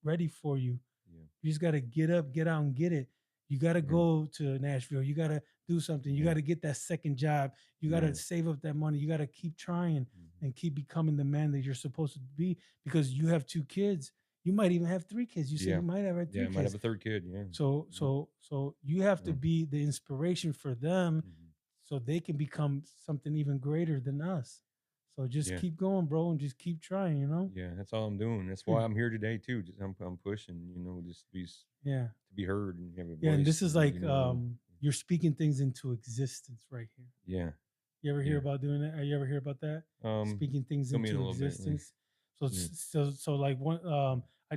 ready for you. yeah, You just got to get up, get out, and get it. You got to yeah, go to Nashville. You got to do something. You yeah, got to get that second job. You got to yeah. save up that money. You got to keep trying Mhm. and keep becoming the man that you're supposed to be because you have two kids. You might even have three kids. You said Yeah, you might have had yeah. three I might have kids. a third kid. Yeah, So yeah, so so you have to yeah, be the inspiration for them mhm, so they can become something even greater than us. So just yeah, keep going, bro, and just keep trying, yeah. That's all I'm doing. That's why I'm here today too. Just I'm pushing. Just Yeah. to be heard and have a Yeah, and voice. this is And like you're speaking things into existence right here. yeah, You ever hear yeah. about doing that? You ever hear about that? Speaking things Fill me in a into little bit. Like, existence. So yeah, like one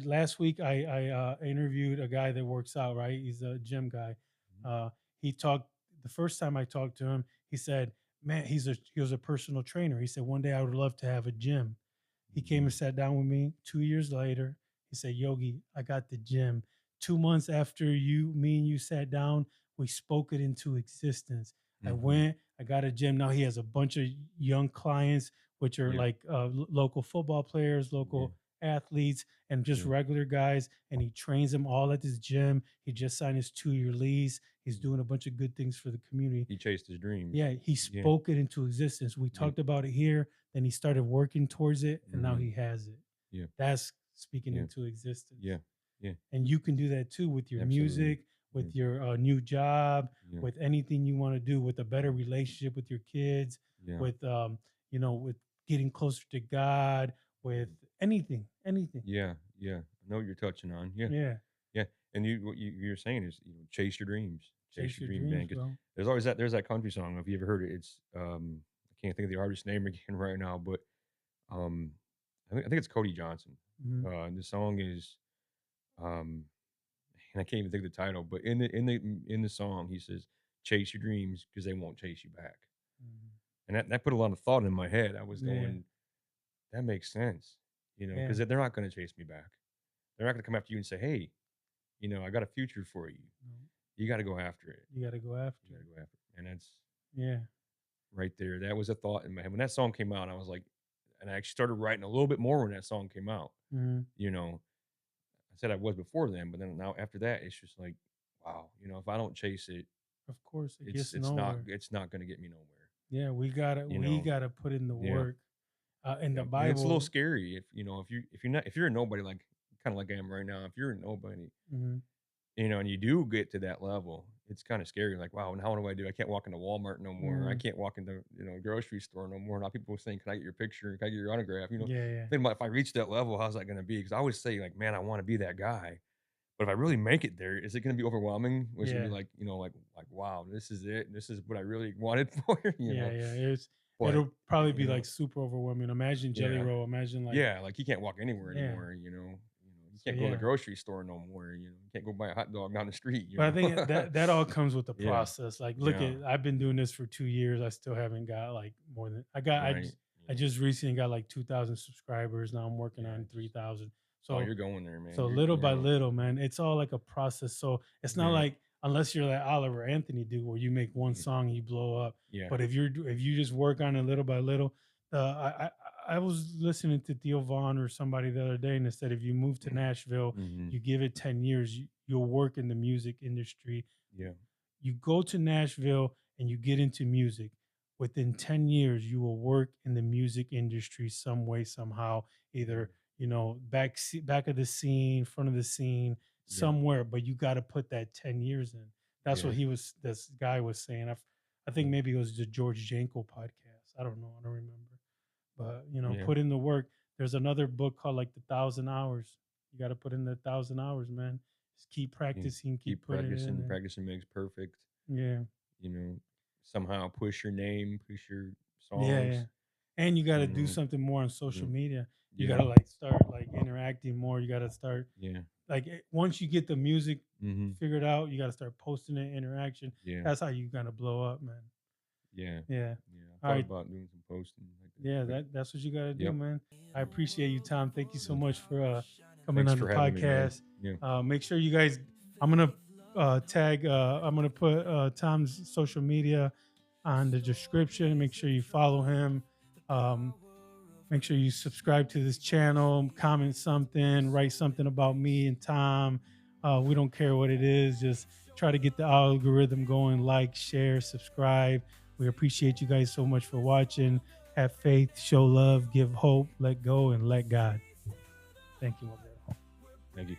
last week I interviewed a guy that works out, right? He's a gym guy. mhm, Uh he talked the first time I talked to him, he said, "Man, he was a personal trainer." He said, "One day I would love to have a gym." He came and mhm, sat down with me 2 years later. He said, "Yogi, I got the gym." 2 months after me and you sat down, we spoke it into existence. I mhm, went, I got a gym. Now he has a bunch of young clients, which are yeah, like local football players, yeah, local athletes, and just yeah. regular guys. And he trains them all at this gym. He just signed his 2 year lease. He's Mhm. doing a bunch of good things for the community. He chased his dreams. Yeah, he Yeah, spoke it into existence. We yeah, talked about it here, then he started working towards it, and now mhm, he has it. yeah, That's speaking yeah, into existence. yeah, yeah. And you can do that too with your Absolutely. music, Yeah, with your new job, yeah, with anything you want to do, with a better yeah, relationship with your kids, yeah, with with getting closer to God, with mhm. anything. Yeah, yeah. I know what you're touching on. Yeah, Yeah, yeah. And what you're saying is, chase your dreams, chase your man. dreams, Because bro. there's that country song. If you ever heard it, it's I can't think of the artist's name again right now, but um, I think it's Cody Johnson. Hmm. The song is um, and I can't even think of the title, but in the song, he says, "Chase your dreams because they won't chase you back." Hmm. And that put a lot of thought in my head. I was Yeah, going, that makes sense, yeah. because they're not going to chase me back. They're not going to come after you and say, "Hey, I got a future for you. No, You got to go after it. you got to go You after got to it. go after it." And that's Yeah. right there. That was a thought in my head when that song came out. I was like, and I actually started writing a little bit more when that song came out. Hmm. You know, I said I was before then, but then now after that, it's just like, wow. If I don't chase it, Of course, it it's gets it's not nowhere. it's not going to get me nowhere. Yeah, You we know. gotta put in the Yeah. work. In Yeah. the And it's a little Bible. scary if you're a nobody, like kind of like I am right now. If you're a nobody, Hmm. and you do get to that level, it's kind of scary. Like, wow, now what do I do? I can't walk into Walmart no more. I Hmm. can't walk into grocery store no more. Now people are saying, "Can I get your picture? Can I get your autograph?" Yeah, yeah, Think about if I reach that level, how's that going to be? Because I always say, like, man, I want to be that guy. But if I really make it there, is it going to be overwhelming? Or is it going to yeah. be like, wow, this is it. This is what I really wanted for, Yeah, yeah. But It'll probably you be know, like super overwhelming. Imagine Jelly yeah. Roll. Imagine like, Yeah, like, you can't walk anywhere yeah. anymore, you So can't go to the yeah. grocery store no more, you can't go buy a hot dog down the street, But I think that all comes with the Yeah, process. Like, look yeah, at I've been doing this for 2 years. I still haven't got like more than right, I just recently got like 2,000 subscribers. Now I'm working yeah, on just 3,000. oh, So you're going there, man, so little you're by on little, man, it's all like a process. So it's not yeah, like unless you're like Oliver Anthony do, where you make one Mm, song, you blow up. yeah. But if you just work on it little by little, I was listening to Theo Vaughn or somebody the other day, and it said if you move to Nashville, Mhm. you give it 10 years, you'll work in the music industry. Yeah. You go to Nashville and you get into music. Within 10 years, you will work in the music industry some way, somehow, Yeah. either, back of the scene, front of the scene, Yeah. somewhere, but you got to put that 10 years in. That's Yeah. what this guy was saying. I think Yeah. maybe it was the George Janko podcast. I don't know. I don't remember. But, Yeah. put in the work. There's another book called like The 1,000 Hours. You got to put in the 1,000 hours, man. Just keep Yeah. practicing, keep Keep putting it in practicing. there. Practicing makes perfect. Yeah. You know, somehow push your name, push your Yeah, yeah. songs. And you got to You do know. something more on Yeah. social media. You got Yeah. to like start like interacting more. You got to start Yeah. like once you get the music Mhm. figured out, you got to start posting it, interaction. Yeah. That's how you gonna blow up, man. Yeah. Yeah. Yeah. I All thought right. about doing some posting like that, Yeah, but that's what you got to do, yep. man. I appreciate you, Tom. Thank you so Yeah. much for coming Thanks on the for having me, man. podcast. Yeah. Make sure you guys. I'm gonna tag. I'm gonna put Tom's social media on the description. Make sure you follow him. Um, Make sure you subscribe to this channel, comment something, write something about me and Tom. We don't care what it is. Just try to get the algorithm going. Like, share, subscribe. We appreciate you guys so much for watching. Have faith, show love, give hope, let go, and let God. Thank you, my brother. Thank you.